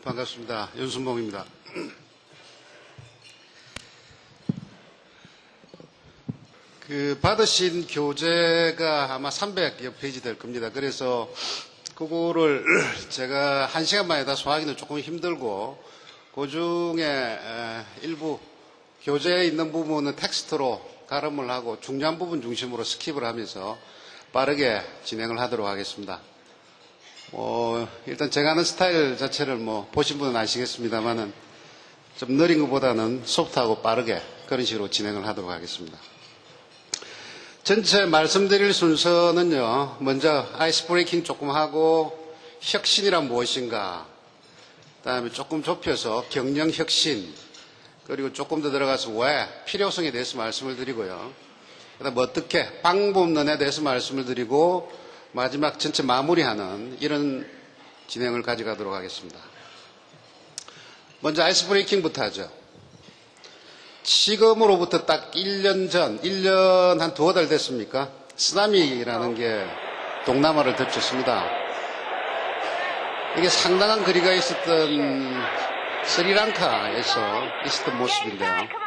반갑습니다. 윤순봉입니다. 받으신 교재가 아마 300여 페이지 될 겁니다. 그래서 그거를 제가 1시간 만에 다 소화하기는 조금 힘들고, 그 중에 일부 교재에 있는 부분은 텍스트로 가름을 하고 중요한 부분 중심으로 스킵을 하면서 빠르게 진행을 하도록 하겠습니다. 일단 제가 하는 스타일 자체를 보신 분은 아시겠습니다만은 좀 느린 것보다는 소프트하고 빠르게 그런 식으로 진행을 하도록 하겠습니다. 전체 말씀드릴 순서는요, 먼저 아이스 브레이킹 조금 하고 혁신이란 무엇인가, 그 다음에 조금 좁혀서 경영 혁신, 그리고 조금 더 들어가서 왜 필요성에 대해서 말씀을 드리고요. 그 다음에 어떻게 방법론에 대해서 말씀을 드리고 마지막 전체 마무리하는 이런 진행을 가져가도록 하겠습니다. 먼저 아이스 브레이킹부터 하죠. 지금으로부터 딱 1년 전, 1년 한 두어 달 됐습니까? 쓰나미라는 게 동남아를 덮쳤습니다. 이게 상당한 거리가 있었던 스리랑카에서 있었던 모습인데요.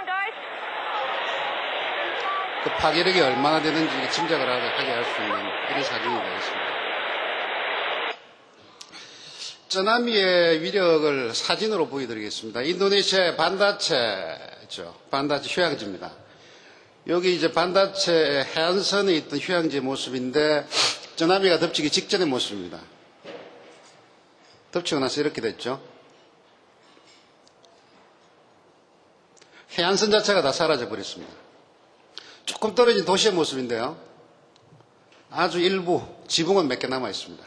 그 파괴력이 얼마나 되는지 짐작을 하게 할 수 있는 이런 사진이 되겠습니다. 쓰나미의 위력을 사진으로 보여드리겠습니다. 인도네시아의 반다체죠. 반다체 휴양지입니다. 여기 이제 반다체 해안선에 있던 휴양지 모습인데 쓰나미가 덮치기 직전의 모습입니다. 덮치고 나서 이렇게 됐죠. 해안선 자체가 다 사라져 버렸습니다. 조금 떨어진 도시의 모습인데요. 아주 일부 지붕은 몇 개 남아 있습니다.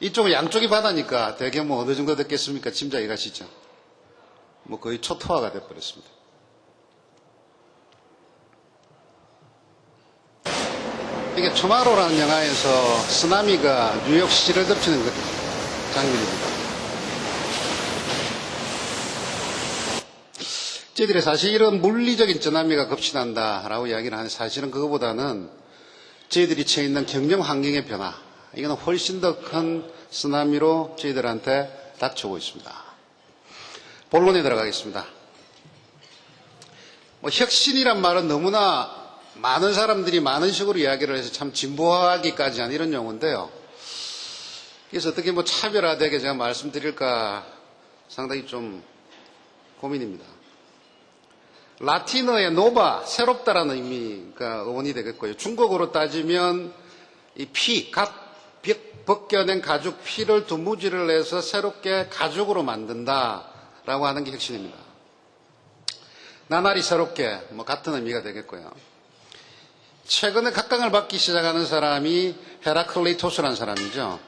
이쪽은 양쪽이 바다니까 대개 어느 정도 됐겠습니까? 짐작이 가시죠? 거의 초토화가 돼버렸습니다. 이게 투마로우라는 영화에서 쓰나미가 뉴욕시를 덮치는 그 장면입니다. 저희들이 사실 이런 물리적인 쓰나미가 급진한다라고 이야기를 하는데 사실은 그거보다는 저희들이 처해 있는 경영 환경의 변화, 이거는 훨씬 더 큰 쓰나미로 저희들한테 닥쳐오고 있습니다. 본론에 들어가겠습니다. 혁신이란 말은 너무나 많은 사람들이 많은 식으로 이야기를 해서 참 진보하기까지 한 이런 용어인데요. 그래서 어떻게 차별화되게 제가 말씀드릴까 상당히 좀 고민입니다. 라틴어의 노바, 새롭다라는 의미가 어원이 되겠고요. 중국어로 따지면 이 피, 벗겨낸 가죽 피를 두무지를 해서 새롭게 가죽으로 만든다라고 하는 게 혁신입니다. 나날이 새롭게 같은 의미가 되겠고요. 최근에 각광을 받기 시작하는 사람이 헤라클레이토스라는 사람이죠.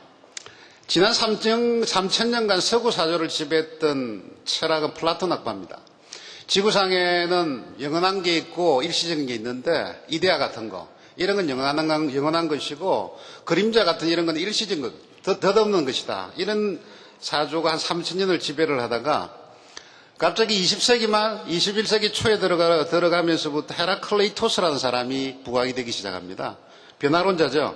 지난 3000년간 서구 사조를 지배했던 철학은 플라톤 학파입니다. 지구상에는 영원한 게 있고 일시적인 게 있는데 이데아 같은 거, 이런 건 영원한 것이고 그림자 같은 이런 건 일시적인 것, 덧없는 것이다. 이런 사조가 한 3000년을 지배를 하다가 갑자기 20세기 말 21세기 초에 들어가면서부터 헤라클레이토스라는 사람이 부각이 되기 시작합니다. 변화론자죠.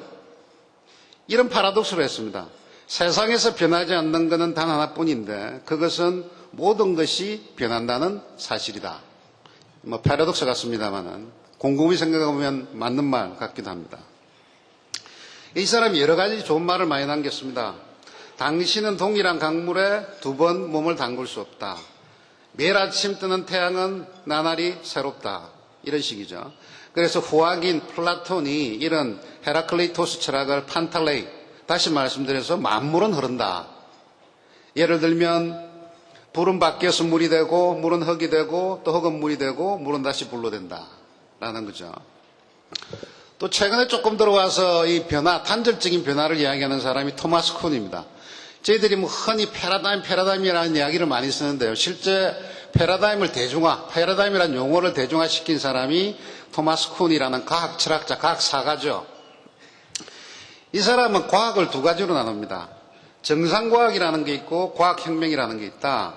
이런 파라독스를 했습니다. 세상에서 변하지 않는 것은 단 하나뿐인데 그것은 모든 것이 변한다는 사실이다. 패러독스 같습니다만은 곰곰이 생각해보면 맞는 말 같기도 합니다. 이 사람이 여러 가지 좋은 말을 많이 남겼습니다. 당신은 동일한 강물에 두 번 몸을 담글 수 없다. 매일 아침 뜨는 태양은 나날이 새롭다. 이런 식이죠. 그래서 후학인 플라톤이 이런 헤라클레이토스 철학을 판탈레이, 다시 말씀드려서 만물은 흐른다. 예를 들면 불은 바뀌어서 물이 되고 물은 흙이 되고 또 흙은 물이 되고 물은 다시 불로 된다 라는 거죠. 또 최근에 조금 들어와서 이 변화, 단절적인 변화를 이야기하는 사람이 토마스 쿤입니다. 저희들이 흔히 패러다임이라는 이야기를 많이 쓰는데요. 실제 패러다임이라는 용어를 대중화시킨 사람이 토마스 쿤이라는 과학 철학자, 과학 사가죠. 이 사람은 과학을 두 가지로 나눕니다. 정상과학이라는 게 있고 과학혁명이라는 게 있다.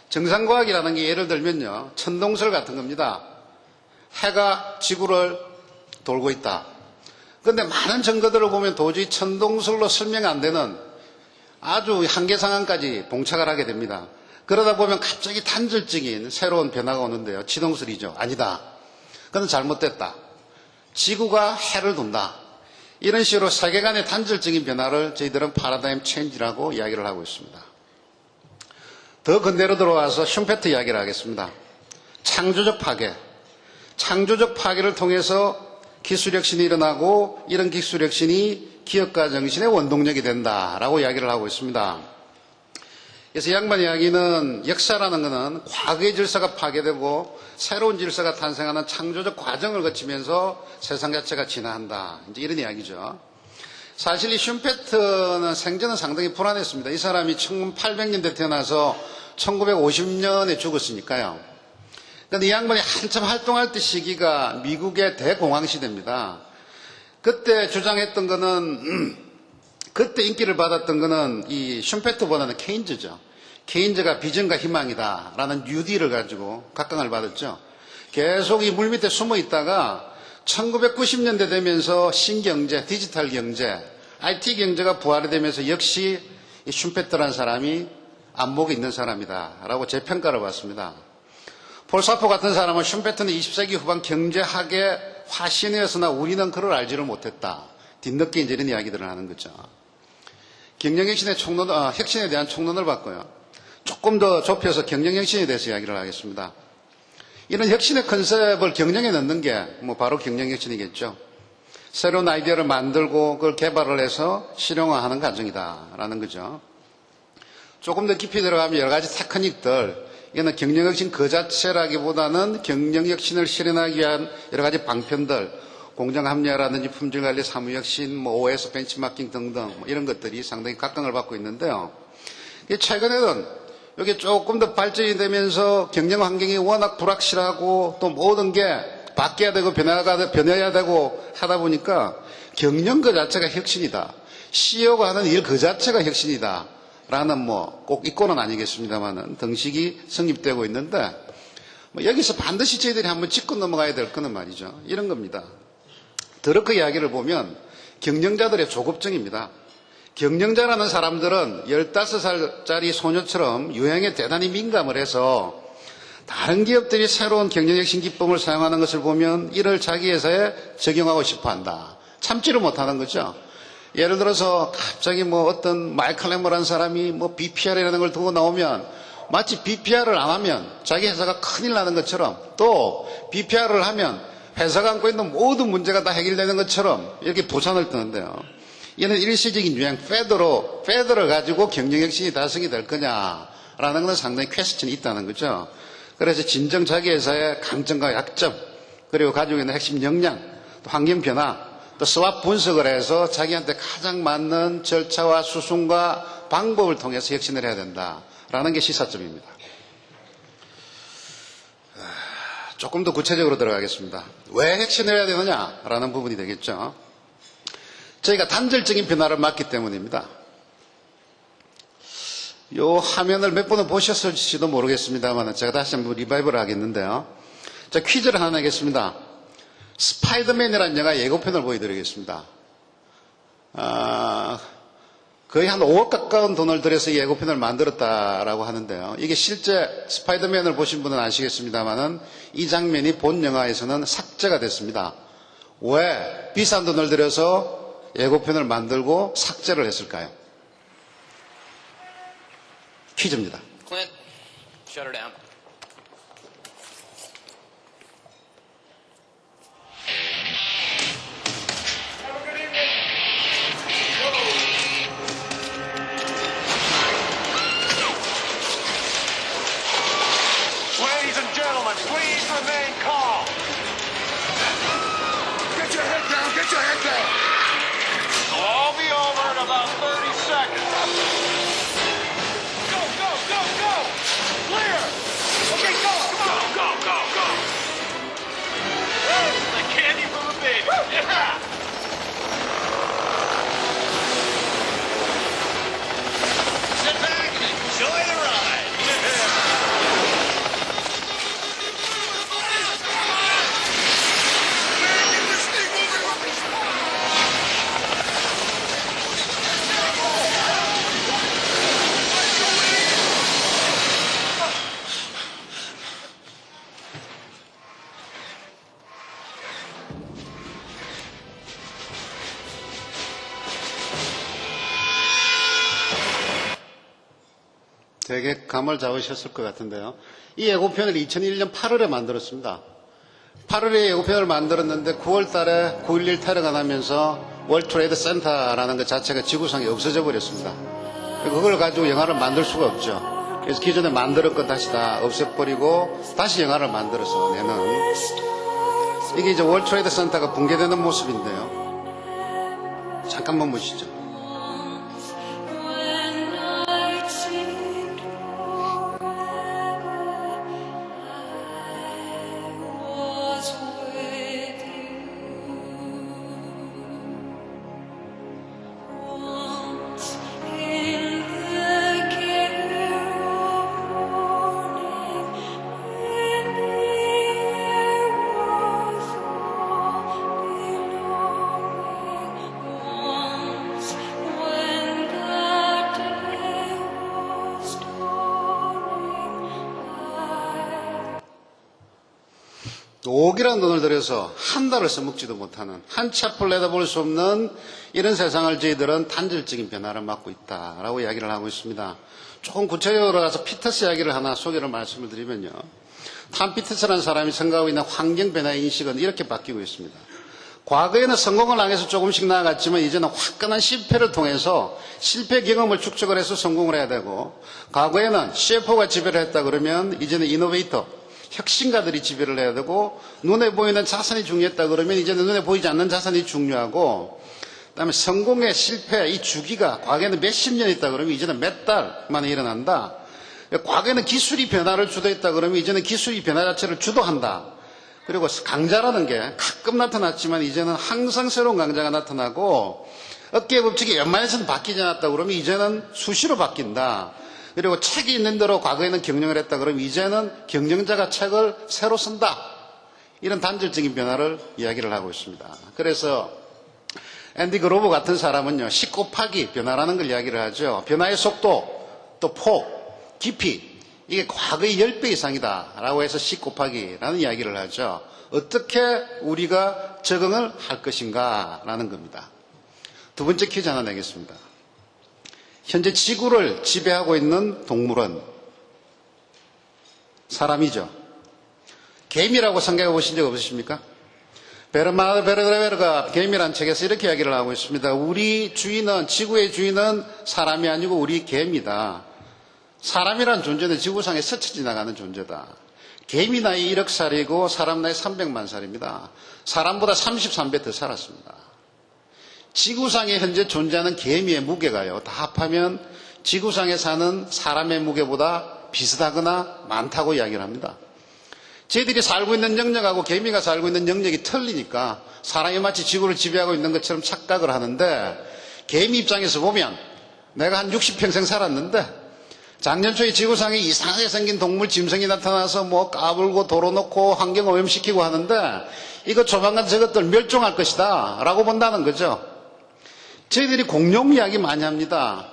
정상과학이라는 게 예를 들면요, 천동설 같은 겁니다. 해가 지구를 돌고 있다. 그런데 많은 증거들을 보면 도저히 천동설로 설명 안 되는 아주 한계 상황까지 봉착을 하게 됩니다. 그러다 보면 갑자기 단절적인 새로운 변화가 오는데요. 지동설이죠. 아니다. 그건 잘못됐다. 지구가 해를 돈다. 이런 식으로 세계관의 단절적인 변화를 저희들은 파라다임 체인지라고 이야기를 하고 있습니다. 더 근대로 들어와서 슈페트 이야기를 하겠습니다. 창조적 파괴. 창조적 파괴를 통해서 기술혁신이 일어나고 이런 기술혁신이 기업가 정신의 원동력이 된다라고 이야기를 하고 있습니다. 그래서 이 양반 이야기는 역사라는 것은 과거의 질서가 파괴되고 새로운 질서가 탄생하는 창조적 과정을 거치면서 세상 자체가 진화한다. 이제 이런 이야기죠. 사실 이 슈페트는 생전은 상당히 불안했습니다. 이 사람이 1800년대 태어나서 1950년에 죽었으니까요. 그런데 이 양반이 한참 활동할 때 시기가 미국의 대공황 시대입니다. 그때 주장했던 거는 그때 인기를 받았던 거는 이 슈페트보다는 케인즈죠. 케인즈가 비전과 희망이다라는 뉴딜을 가지고 각광을 받았죠. 계속 이 물밑에 숨어 있다가 1990년대 되면서 신경제, 디지털 경제, IT 경제가 부활이 되면서 역시 이 슈페트라는 사람이 안목이 있는 사람이다라고 재평가를 받습니다. 폴 사포 같은 사람은 슈페트는 20세기 후반 경제학의 화신이었으나 우리는 그를 알지를 못했다. 뒤늦게 이제 이런 이야기들을 하는 거죠. 경영혁신의 혁신에 대한 총론을 받고요. 조금 더 좁혀서 경영혁신에 대해서 이야기를 하겠습니다. 이런 혁신의 컨셉을 경영에 넣는 게 바로 경영혁신이겠죠. 새로운 아이디어를 만들고 그걸 개발을 해서 실용화하는 과정이다라는 거죠. 조금 더 깊이 들어가면 여러 가지 테크닉들, 이거는 경영혁신 그 자체라기보다는 경영혁신을 실현하기 위한 여러 가지 방편들, 공정합리화라든지 품질관리, 사무혁신, OS, 벤치마킹 등등 이런 것들이 상당히 각광을 받고 있는데요. 최근에는 이게 조금 더 발전이 되면서 경영 환경이 워낙 불확실하고 또 모든 게 바뀌어야 되고 변해야 되고 하다 보니까 경영 그 자체가 혁신이다. CEO가 하는 일 그 자체가 혁신이다. 라는 꼭 이권은 아니겠습니다만은 등식이 성립되고 있는데 여기서 반드시 저희들이 한번 짚고 넘어가야 될 거는 말이죠. 이런 겁니다. 드러크 이야기를 보면 경영자들의 조급증입니다. 경영자라는 사람들은 15살짜리 소녀처럼 유행에 대단히 민감을 해서 다른 기업들이 새로운 경영혁신 기법을 사용하는 것을 보면 이를 자기 회사에 적용하고 싶어 한다. 참지를 못하는 거죠. 예를 들어서 갑자기 어떤 마이클 래머라는 사람이 BPR이라는 걸 두고 나오면 마치 BPR을 안 하면 자기 회사가 큰일 나는 것처럼 또 BPR을 하면 회사가 안고 있는 모든 문제가 다 해결되는 것처럼 이렇게 부산을 뜨는데요. 이는 일시적인 유행, 패드를 가지고 경영혁신이 달성이 될 거냐라는 것은 상당히 퀘스천이 있다는 거죠. 그래서 진정 자기 회사의 강점과 약점, 그리고 가지고 있는 핵심 역량, 또 환경 변화, 또 스왑 분석을 해서 자기한테 가장 맞는 절차와 수순과 방법을 통해서 혁신을 해야 된다라는 게 시사점입니다. 조금 더 구체적으로 들어가겠습니다. 왜 혁신을 해야 되느냐라는 부분이 되겠죠. 저희가 단절적인 변화를 맞기 때문입니다. 이 화면을 몇 번은 보셨을지도 모르겠습니다만 제가 다시 한번 리바이벌을 하겠는데요. 자, 퀴즈를 하나 내겠습니다. 스파이더맨이라는 영화 예고편을 보여드리겠습니다. 거의 한 5억 가까운 돈을 들여서 예고편을 만들었다라고 하는데요. 이게 실제 스파이더맨을 보신 분은 아시겠습니다만은 이 장면이 본 영화에서는 삭제가 됐습니다. 왜 비싼 돈을 들여서 예고편을 만들고 삭제를 했을까요? 퀴즈입니다. Clint, shut her down. Ladies and gentlemen, please remain calm. Get your head down, get your head down. It'll all be over in about 30 seconds. Go, go, go, go! Clear! 되게 감을 잡으셨을 것 같은데요. 이 예고편을 2001년 8월에 만들었습니다. 8월에 예고편을 만들었는데 9월 달에 9.11 테러가 나면서 월드 트레이드 센터라는 것 자체가 지구상에 없어져 버렸습니다. 그걸 가지고 영화를 만들 수가 없죠. 그래서 기존에 만들었건 다시 다 없애버리고 다시 영화를 만들어서 내는, 이게 이제 월드 트레이드 센터가 붕괴되는 모습인데요. 잠깐만 보시죠. 억이라는 돈을 들여서 한 달을 써먹지도 못하는, 한 치 앞을 내다볼 수 없는 이런 세상을 저희들은 단절적인 변화를 맞고 있다라고 이야기를 하고 있습니다. 조금 구체적으로 가서 피터스 이야기를 하나 소개를 말씀을 드리면요. 탐 피터스라는 사람이 생각하고 있는 환경 변화의 인식은 이렇게 바뀌고 있습니다. 과거에는 성공을 향해서 조금씩 나아갔지만 이제는 화끈한 실패를 통해서 실패 경험을 축적을 해서 성공을 해야 되고, 과거에는 CFO가 지배를 했다 그러면 이제는 이노베이터, 혁신가들이 지배를 해야 되고, 눈에 보이는 자산이 중요했다 그러면 이제는 눈에 보이지 않는 자산이 중요하고, 그다음에 성공의 실패 이 주기가 과거에는 몇십 년 있다 그러면 이제는 몇 달 만에 일어난다. 과거에는 기술이 변화를 주도했다 그러면 이제는 기술이 변화 자체를 주도한다. 그리고 강자라는 게 가끔 나타났지만 이제는 항상 새로운 강자가 나타나고, 어깨 법칙이 웬만해서는 바뀌지 않았다 그러면 이제는 수시로 바뀐다. 그리고 책이 있는 대로 과거에는 경영을 했다 그러면 이제는 경영자가 책을 새로 쓴다. 이런 단절적인 변화를 이야기를 하고 있습니다. 그래서 앤디 그로버 같은 사람은요, 10 곱하기 변화라는 걸 이야기를 하죠. 변화의 속도, 또 폭, 깊이, 이게 과거의 10배 이상이다 라고 해서 10 곱하기라는 이야기를 하죠. 어떻게 우리가 적응을 할 것인가 라는 겁니다. 두 번째 퀴즈 하나 내겠습니다. 현재 지구를 지배하고 있는 동물은 사람이죠. 개미라고 생각해 보신 적 없으십니까? 베르나드 베르베르가 개미라는 책에서 이렇게 이야기를 하고 있습니다. 우리 주인은, 지구의 주인은 사람이 아니고 우리 개입니다. 사람이란 존재는 지구상에 스쳐 지나가는 존재다. 개미 나이 1억 살이고 사람 나이 300만 살입니다. 사람보다 33배 더 살았습니다. 지구상에 현재 존재하는 개미의 무게가요, 다 합하면 지구상에 사는 사람의 무게보다 비슷하거나 많다고 이야기를 합니다. 저희들이 살고 있는 영역하고 개미가 살고 있는 영역이 틀리니까 사람이 마치 지구를 지배하고 있는 것처럼 착각을 하는데, 개미 입장에서 보면 내가 한 60평생 살았는데 작년 초에 지구상에 이상하게 생긴 동물, 짐승이 나타나서 뭐 까불고 도로 놓고 환경 오염시키고 하는데 이거 조만간 저것들 멸종할 것이다 라고 본다는 거죠. 저희들이 공룡 이야기 많이 합니다.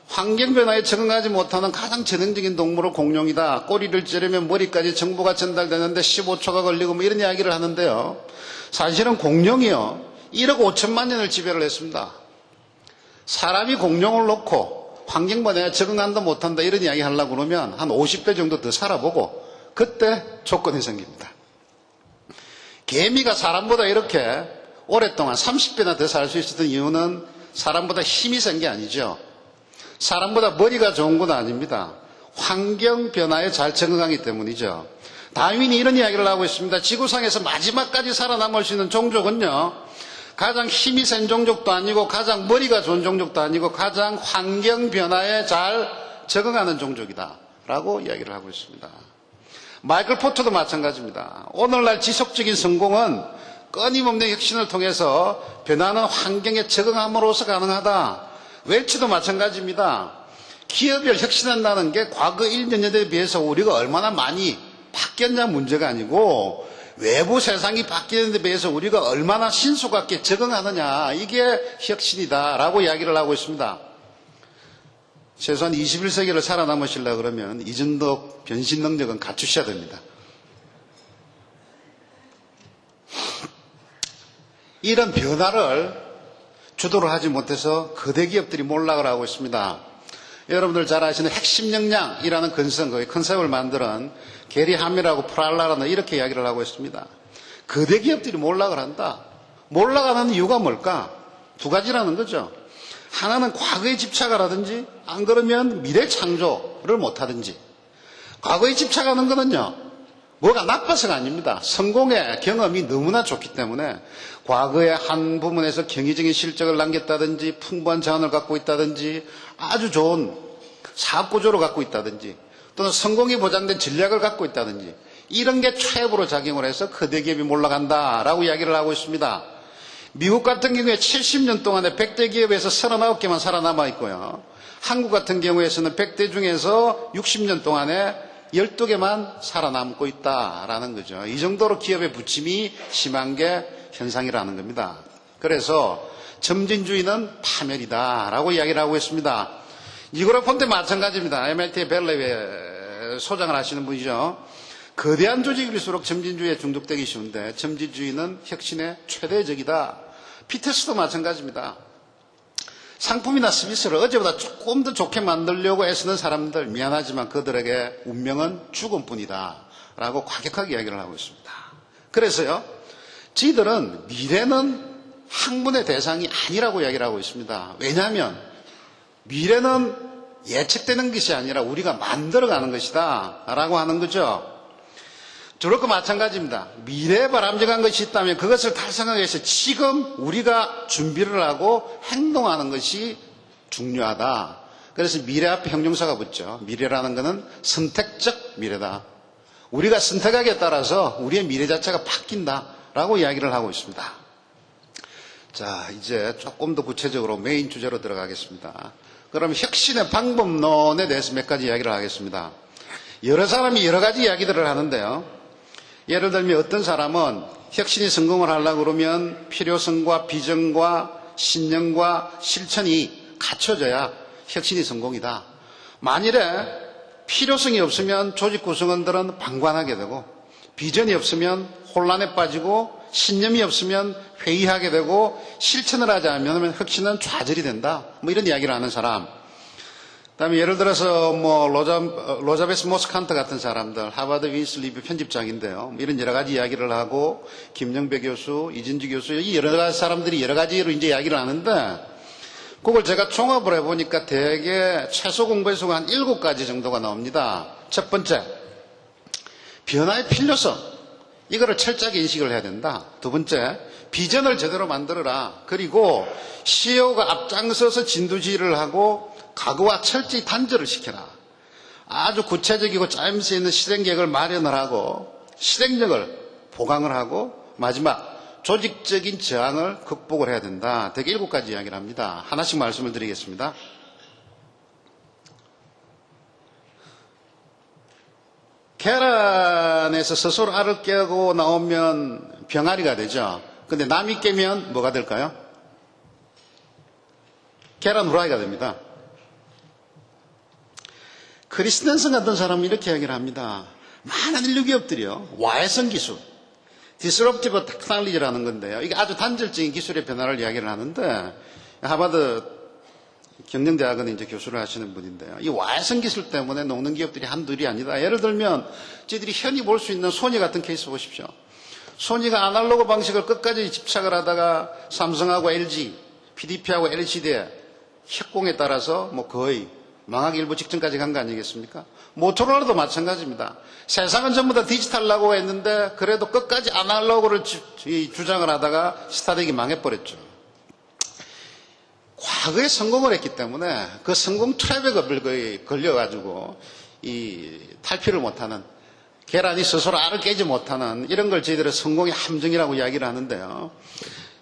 환경변화에 적응하지 못하는 가장 재능적인 동물은 공룡이다. 꼬리를 찌르면 머리까지 정보가 전달되는데 15초가 걸리고 뭐 이런 이야기를 하는데요. 사실은 공룡이요, 1억 5천만 년을 지배를 했습니다. 사람이 공룡을 놓고 환경변화에 적응한다 못한다 이런 이야기 하려고 그러면 한 50배 정도 더 살아보고 그때 조건이 생깁니다. 개미가 사람보다 이렇게 오랫동안 30배나 더 살 수 있었던 이유는 사람보다 힘이 센 게 아니죠. 사람보다 머리가 좋은 건 아닙니다. 환경 변화에 잘 적응하기 때문이죠. 다윈이 이런 이야기를 하고 있습니다. 지구상에서 마지막까지 살아남을 수 있는 종족은요, 가장 힘이 센 종족도 아니고 가장 머리가 좋은 종족도 아니고 가장 환경 변화에 잘 적응하는 종족이다 라고 이야기를 하고 있습니다. 마이클 포터도 마찬가지입니다. 오늘날 지속적인 성공은 끊임없는 혁신을 통해서 변하는 환경에 적응함으로써 가능하다. 웰치도 마찬가지입니다. 기업을 혁신한다는 게 과거 1년여대에 비해서 우리가 얼마나 많이 바뀌었냐 문제가 아니고 외부 세상이 바뀌는 데 비해서 우리가 얼마나 신속하게 적응하느냐, 이게 혁신이다 라고 이야기를 하고 있습니다. 최소한 21세기를 살아남으시려고 그러면 이 정도 변신 능력은 갖추셔야 됩니다. 이런 변화를 주도를 하지 못해서 거대 기업들이 몰락을 하고 있습니다. 여러분들 잘 아시는 핵심 역량이라는 그 컨셉을 만드는 게리 함이라고 프랄라라는 이렇게 이야기를 하고 있습니다. 거대 기업들이 몰락을 한다. 몰락하는 이유가 뭘까? 두 가지라는 거죠. 하나는 과거에 집착을 하든지 안 그러면 미래 창조를 못하든지. 과거에 집착하는 거는요, 뭐가 나빠서가 아닙니다. 성공의 경험이 너무나 좋기 때문에 과거에 한 부분에서 경이적인 실적을 남겼다든지 풍부한 자원을 갖고 있다든지 아주 좋은 사업 구조를 갖고 있다든지 또는 성공이 보장된 전략을 갖고 있다든지 이런 게 최고로 작용을 해서 거대 기업이 몰락한다라고 이야기를 하고 있습니다. 미국 같은 경우에 70년 동안에 100대 기업에서 39개만 살아남아 있고요. 한국 같은 경우에서는 100대 중에서 60년 동안에 12개만 살아남고 있다라는 거죠. 이 정도로 기업의 부침이 심한 게 현상이라는 겁니다. 그래서 점진주의는 파멸이다라고 이야기를 하고 있습니다. 니고라 폰테 마찬가지입니다. MIT 벨레에 소장을 하시는 분이죠. 거대한 조직일수록 점진주의에 중독되기 쉬운데 점진주의는 혁신의 최대적이다. 피테스도 마찬가지입니다. 상품이나 서비스를 어제보다 조금 더 좋게 만들려고 애쓰는 사람들 미안하지만 그들에게 운명은 죽음뿐이다 라고 과격하게 이야기를 하고 있습니다. 그래서요, 저희들은 미래는 학문의 대상이 아니라고 이야기를 하고 있습니다. 왜냐하면 미래는 예측되는 것이 아니라 우리가 만들어가는 것이다 라고 하는 거죠. 저렇고 마찬가지입니다. 미래에 바람직한 것이 있다면 그것을 달성하기 위해서 지금 우리가 준비를 하고 행동하는 것이 중요하다. 그래서 미래 앞에 형용사가 붙죠. 미래라는 것은 선택적 미래다. 우리가 선택하기에 따라서 우리의 미래 자체가 바뀐다라고 이야기를 하고 있습니다. 자, 이제 조금 더 구체적으로 메인 주제로 들어가겠습니다. 그럼 혁신의 방법론에 대해서 몇 가지 이야기를 하겠습니다. 여러 사람이 여러 가지 이야기들을 하는데요. 예를 들면 어떤 사람은 혁신이 성공을 하려고 그러면 필요성과 비전과 신념과 실천이 갖춰져야 혁신이 성공이다. 만일에 필요성이 없으면 조직 구성원들은 방관하게 되고 비전이 없으면 혼란에 빠지고 신념이 없으면 회의하게 되고 실천을 하지 않으면 혁신은 좌절이 된다. 뭐 이런 이야기를 하는 사람. 그다음에 예를 들어서 뭐 로자베스 모스칸트 같은 사람들, 하버드 윈스 리뷰 편집장인데요. 이런 여러 가지 이야기를 하고 김영배 교수, 이진주 교수 이 여러 가지 사람들이 여러 가지로 이제 이야기를 하는데 그걸 제가 종합을 해보니까 대개 최소 공부에서 한 7가지 정도가 나옵니다. 첫 번째, 변화의 필요성. 이거를 철저하게 인식을 해야 된다. 두 번째, 비전을 제대로 만들어라. 그리고 CEO가 앞장서서 진두지휘를 하고 각오와 철저히 단절을 시켜라. 아주 구체적이고 짜임새 있는 실행계획을 마련을 하고 실행력을 보강을 하고 마지막 조직적인 저항을 극복을 해야 된다. 대개 7가지 이야기를 합니다. 하나씩 말씀을 드리겠습니다. 계란에서 스스로 알을 깨고 나오면 병아리가 되죠. 근데 남이 깨면 뭐가 될까요? 계란 후라이가 됩니다. 크리스텐슨 같은 사람은 이렇게 이야기를 합니다. 많은 인류 기업들이요, 와해성 기술, 디스럽티브 테크놀로지라는 건데요. 이게 아주 단절적인 기술의 변화를 이야기를 하는데, 하버드 경영대학원에 이제 교수를 하시는 분인데요. 이 와해성 기술 때문에 녹는 기업들이 한둘이 아니다. 예를 들면, 저희들이 흔히 볼 수 있는 소니 같은 케이스 보십시오. 소니가 아날로그 방식을 끝까지 집착을 하다가 삼성하고 LG, PDP하고 LCD의 협공에 따라서 뭐 거의 망하기 일부 직전까지 간 거 아니겠습니까? 모토로라도 마찬가지입니다. 세상은 전부 다 디지털라고 했는데 그래도 끝까지 아날로그를 주장을 하다가 스타렉이 망해버렸죠. 과거에 성공을 했기 때문에 그 성공 트랩에 걸려가지고 이 탈피를 못하는, 계란이 스스로 알을 깨지 못하는 이런 걸 저희들은 성공의 함정이라고 이야기를 하는데요.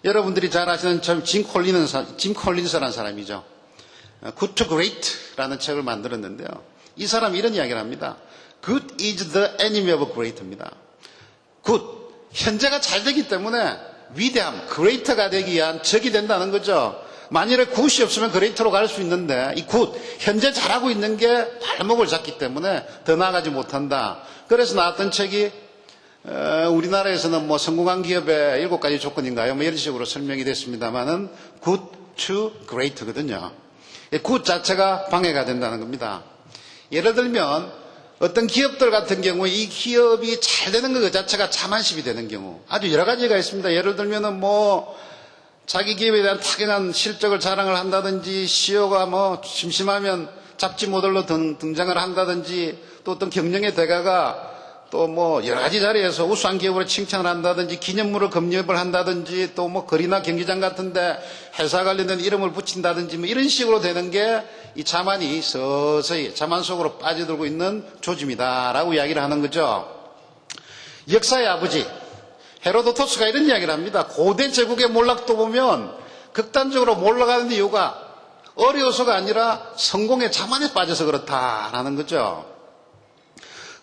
여러분들이 잘 아시는 짐 콜린스라는 사람이죠. Good to Great라는 책을 만들었는데요. 이 사람이 이런 이야기를 합니다. Good is the enemy of great입니다. Good, 현재가 잘 되기 때문에 위대함, great가 되기 위한 적이 된다는 거죠. 만일에 good이 없으면 great로 갈 수 있는데 이 good, 현재 잘하고 있는 게 발목을 잡기 때문에 더 나아가지 못한다. 그래서 나왔던 책이 우리나라에서는 뭐 성공한 기업의 7가지 조건인가요? 뭐 이런 식으로 설명이 됐습니다만은 good to great거든요. 굿 자체가 방해가 된다는 겁니다. 예를 들면 어떤 기업들 같은 경우에 이 기업이 잘 되는 것 자체가 자만심이 되는 경우 아주 여러 가지가 있습니다. 예를 들면은 자기 기업에 대한 타경한 실적을 자랑을 한다든지 CEO가 심심하면 잡지 모델로 등장을 한다든지 또 어떤 경영의 대가가 또 여러 가지 자리에서 우수한 기업으로 칭찬을 한다든지 기념물을 검열을 한다든지 또 거리나 경기장 같은데 회사 관련된 이름을 붙인다든지 이런 식으로 되는 게 이 자만이 서서히 자만 속으로 빠져들고 있는 조짐이다라고 이야기를 하는 거죠. 역사의 아버지 헤로도토스가 이런 이야기를 합니다. 고대 제국의 몰락도 보면 극단적으로 몰락하는 이유가 어려워서가 아니라 성공의 자만에 빠져서 그렇다라는 거죠.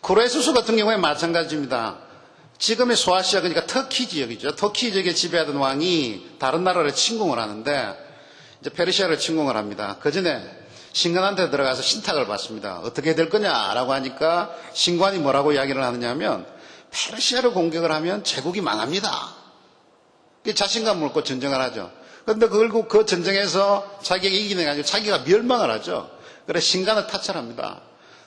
쿠레수스 같은 경우에 마찬가지입니다. 지금의 소아시아 그러니까 터키 지역이죠. 터키 지역에 지배하던 왕이 다른 나라를 침공을 하는데 이제 페르시아를 침공을 합니다. 그 전에 신관한테 들어가서 신탁을 받습니다. 어떻게 될 거냐라고 하니까 신관이 뭐라고 이야기를 하느냐면 페르시아를 공격을 하면 제국이 망합니다. 자신감 먹고 전쟁을 하죠. 그런데 결국 그 전쟁에서 자기가 이기는 게 아니고 자기가 멸망을 하죠. 그래서 신관을 타찰합니다.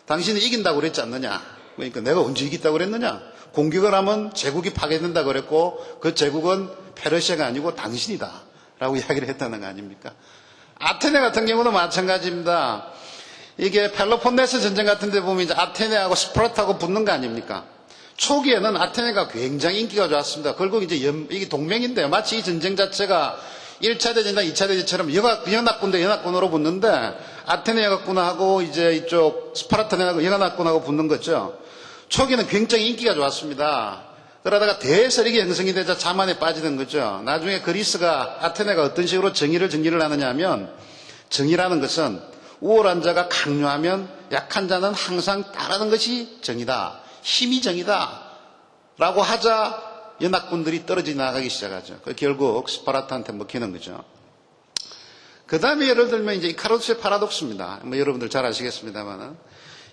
당신이 이긴다고 그랬지 않느냐? 그러니까 내가 언제 이겼다고 그랬느냐? 공격을 하면 제국이 파괴된다고 그랬고 그 제국은 페르시아가 아니고 당신이다 라고 이야기를 했다는 거 아닙니까? 아테네 같은 경우도 마찬가지입니다. 이게 펠로폰네스 전쟁 같은 데 보면 이제 아테네하고 스파르타하고 붙는 거 아닙니까? 초기에는 아테네가 굉장히 인기가 좋았습니다. 결국 이제 이게 동맹인데요. 마치 이 전쟁 자체가 1차 대전이나 2차 대전처럼 연합군 대 연합군으로 붙는데 아테네 연합군하고 이제 이쪽 스파르타 연합군하고 붙는 거죠. 초기에는 굉장히 인기가 좋았습니다. 그러다가 대세력이 형성이 되자 자만에 빠지는 거죠. 나중에 그리스가 아테네가 어떤 식으로 정의를 하느냐 하면 정의라는 것은 우월한 자가 강요하면 약한 자는 항상 따르는 것이 정의다. 힘이 정의다. 라고 하자 연합군들이 떨어져 나가기 시작하죠. 결국 스파르타한테 먹히는 거죠. 그 다음에 예를 들면 이제 이카루스의 파라독스입니다. 여러분들 잘 아시겠습니다만은.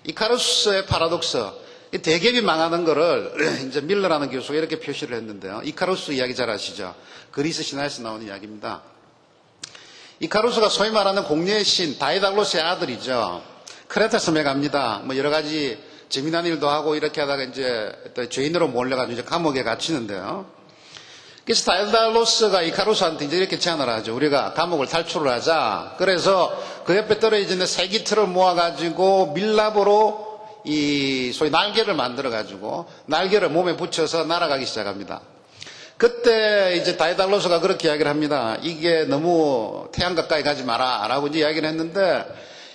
이카루스의 파라독스. 대기업이 망하는 거를 이제 밀러라는 교수가 이렇게 표시를 했는데요. 이카루스 이야기 잘 아시죠? 그리스 신화에서 나오는 이야기입니다. 이카루스가 소위 말하는 공녀의 신 다이달로스의 아들이죠. 크레타 섬에 갑니다. 여러 가지 재미난 일도 하고 이렇게 하다가 이제 또 죄인으로 몰려가지고 이제 감옥에 갇히는데요. 그래서 다이달로스가 이카루스한테 이제 이렇게 제안을 하죠. 우리가 감옥을 탈출을 하자. 그래서 그 옆에 떨어지는 세기틀을 모아가지고 밀랍으로 이 소위 날개를 만들어가지고 날개를 몸에 붙여서 날아가기 시작합니다. 그때 이제 다이달로스가 그렇게 이야기를 합니다. 이게 너무 태양 가까이 가지 마라 라고 이제 이야기를 했는데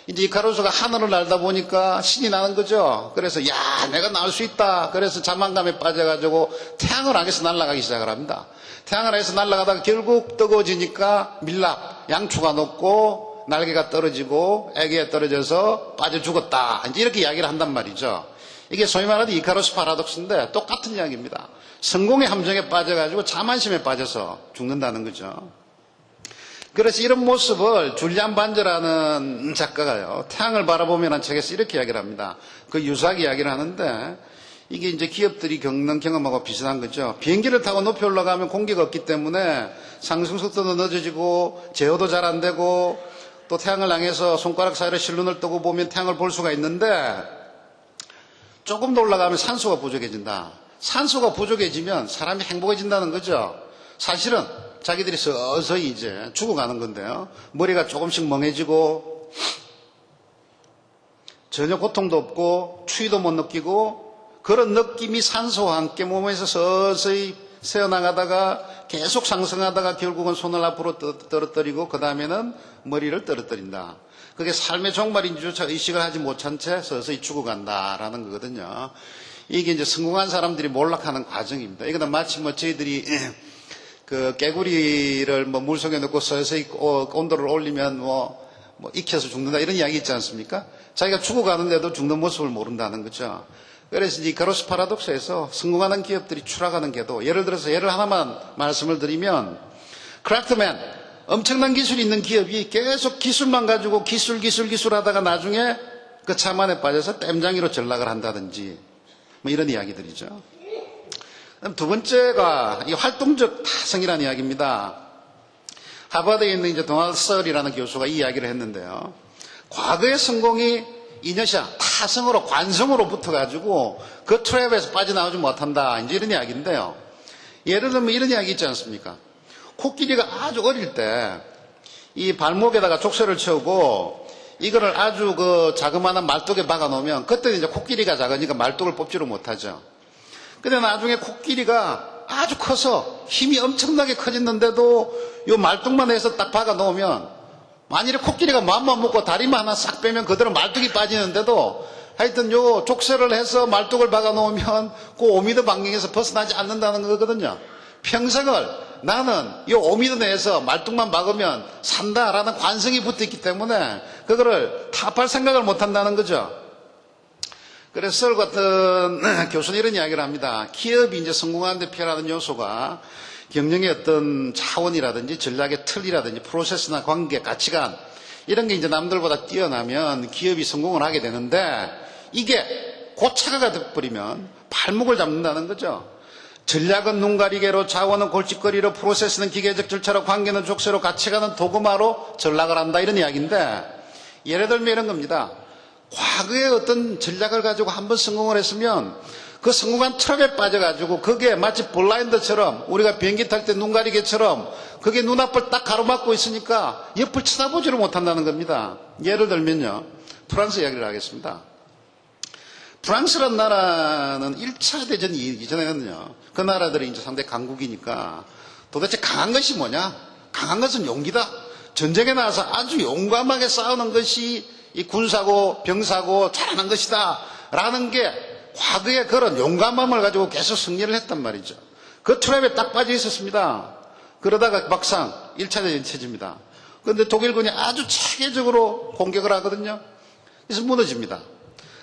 이제 이카루스가 하늘을 날다 보니까 신이 나는 거죠. 그래서 야 내가 날 수 있다. 그래서 자만감에 빠져가지고 태양을 향해서 날아가기 시작을 합니다. 태양을 향해서 날아가다가 결국 뜨거워지니까 밀랍 양초가 녹고 날개가 떨어지고 애기에 떨어져서 빠져 죽었다. 이제 이렇게 이야기를 한단 말이죠. 이게 소위 말하는 이카루스 파라독스인데 똑같은 이야기입니다. 성공의 함정에 빠져가지고 자만심에 빠져서 죽는다는 거죠. 그래서 이런 모습을 줄리안 반저라는 작가가요. 태양을 바라보면 한 책에서 이렇게 이야기를 합니다. 그 유사하게 이야기를 하는데 이게 이제 기업들이 겪는 경험하고 비슷한 거죠. 비행기를 타고 높이 올라가면 공기가 없기 때문에 상승 속도도 늦어지고 제어도 잘 안 되고 또 태양을 향해서 손가락 사이로 실눈을 뜨고 보면 태양을 볼 수가 있는데 조금 더 올라가면 산소가 부족해진다. 산소가 부족해지면 사람이 행복해진다는 거죠. 사실은 자기들이 서서히 이제 죽어가는 건데요. 머리가 조금씩 멍해지고 전혀 고통도 없고 추위도 못 느끼고 그런 느낌이 산소와 함께 몸에서 서서히 새어나가다가 계속 상승하다가 결국은 손을 앞으로 떨어뜨리고 그 다음에는 머리를 떨어뜨린다. 그게 삶의 종말인지조차 의식을 하지 못한 채 서서히 죽어간다라는 거거든요. 이게 이제 성공한 사람들이 몰락하는 과정입니다. 이거는 마치 저희들이 그 깨구리를 물속에 넣고 서서히 온도를 올리면 익혀서 죽는다 이런 이야기 있지 않습니까? 자기가 죽어가는데도 죽는 모습을 모른다는 거죠. 그래서 이 가로스 파라독스에서 성공하는 기업들이 추락하는 게도 예를 들어서 예를 하나만 말씀을 드리면 크래프트맨 엄청난 기술이 있는 기업이 계속 기술만 가지고 기술 하다가 나중에 그 자만에 빠져서 땜장이로 전락을 한다든지 이런 이야기들이죠. 두 번째가 이 활동적 타성이라는 이야기입니다. 하버드에 있는 이제 도널드 썰이라는 교수가 이 이야기를 했는데요. 과거의 성공이 이것이야 타성으로 관성으로 붙어가지고 그 트랩에서 빠져나오지 못한다. 이제 이런 이야기인데요. 예를 들면 이런 이야기 있지 않습니까? 코끼리가 아주 어릴 때 이 발목에다가 족쇄를 채우고 이거를 아주 그 자그마한 말뚝에 박아 놓으면 그때는 이제 코끼리가 작으니까 말뚝을 뽑지를 못하죠. 근데 나중에 코끼리가 아주 커서 힘이 엄청나게 커졌는데도 요 말뚝만 해서 딱 박아 놓으면 만일에 코끼리가 마음만 먹고 다리만 하나 싹 빼면 그대로 말뚝이 빠지는데도 하여튼 요 족쇄를 해서 말뚝을 박아 놓으면 그 5m 반경에서 벗어나지 않는다는 거거든요. 평생을 나는 이 5m 내에서 말뚝만 박으면 산다라는 관성이 붙어 있기 때문에 그거를 타파할 생각을 못 한다는 거죠. 그래서 썰 같은 교수는 이런 이야기를 합니다. 기업이 이제 성공하는 데 필요한 요소가 경영의 어떤 자원이라든지 전략의 틀이라든지 프로세스나 관계, 가치관 이런 게 이제 남들보다 뛰어나면 기업이 성공을 하게 되는데 이게 고착화가 돼버리면 발목을 잡는다는 거죠. 전략은 눈가리개로, 자원은 골칫거리로, 프로세스는 기계적 절차로, 관계는 족쇄로, 가치관은 도구마로 전락을 한다 이런 이야기인데 예를 들면 이런 겁니다. 과거에 어떤 전략을 가지고 한번 성공을 했으면 그 성공한 트랩에 빠져가지고 그게 마치 블라인드처럼 우리가 비행기 탈 때 눈가리개처럼 그게 눈앞을 딱 가로막고 있으니까 옆을 쳐다보지를 못한다는 겁니다. 예를 들면요. 프랑스 이야기를 하겠습니다. 프랑스란 나라는 1차 대전 이전에는요. 그 나라들이 이제 상당히 강국이니까 도대체 강한 것이 뭐냐? 강한 것은 용기다. 전쟁에 나와서 아주 용감하게 싸우는 것이 이 군사고 병사고 잘하는 것이다. 라는 게 과거에 그런 용감함을 가지고 계속 승리를 했단 말이죠. 그 트랩에 딱 빠져 있었습니다. 그러다가 막상 1차 대전이 쳐집니다. 그런데 독일군이 아주 체계적으로 공격을 하거든요. 그래서 무너집니다.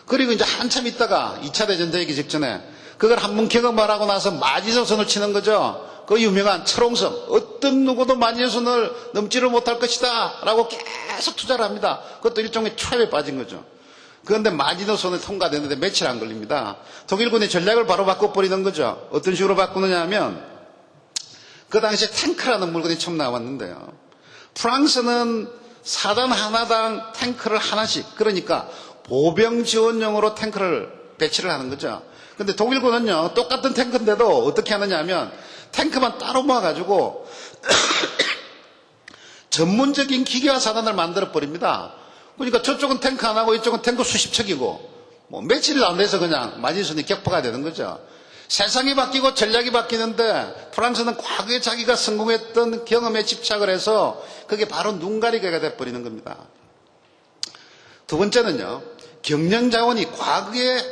그리고 이제 한참 있다가 2차 대전 되기 직전에 그걸 한번 경험하고 나서 마지노선을 치는 거죠. 그 유명한 철옹성. 어떤 누구도 마지노선을 넘지를 못할 것이다. 라고 계속 투자를 합니다. 그것도 일종의 트랩에 빠진 거죠. 그런데 마지노선을 통과되는데 며칠 안 걸립니다. 독일군의 전략을 바로 바꿔버리는 거죠. 어떤 식으로 바꾸느냐 하면 그 당시에 탱크라는 물건이 처음 나왔는데요. 프랑스는 사단 하나당 탱크를 하나씩 그러니까 보병 지원용으로 탱크를 배치를 하는 거죠. 근데 독일군은요, 똑같은 탱크인데도 어떻게 하느냐 하면 탱크만 따로 모아가지고 전문적인 기계화 사단을 만들어 버립니다. 그러니까 저쪽은 탱크 하나고 이쪽은 탱크 수십 척이고 뭐 며칠이 안 돼서 그냥 마지노선이 격파가 되는 거죠. 세상이 바뀌고 전략이 바뀌는데 프랑스는 과거에 자기가 성공했던 경험에 집착을 해서 그게 바로 눈가리개가 돼버리는 겁니다. 두 번째는요. 경영 자원이 과거에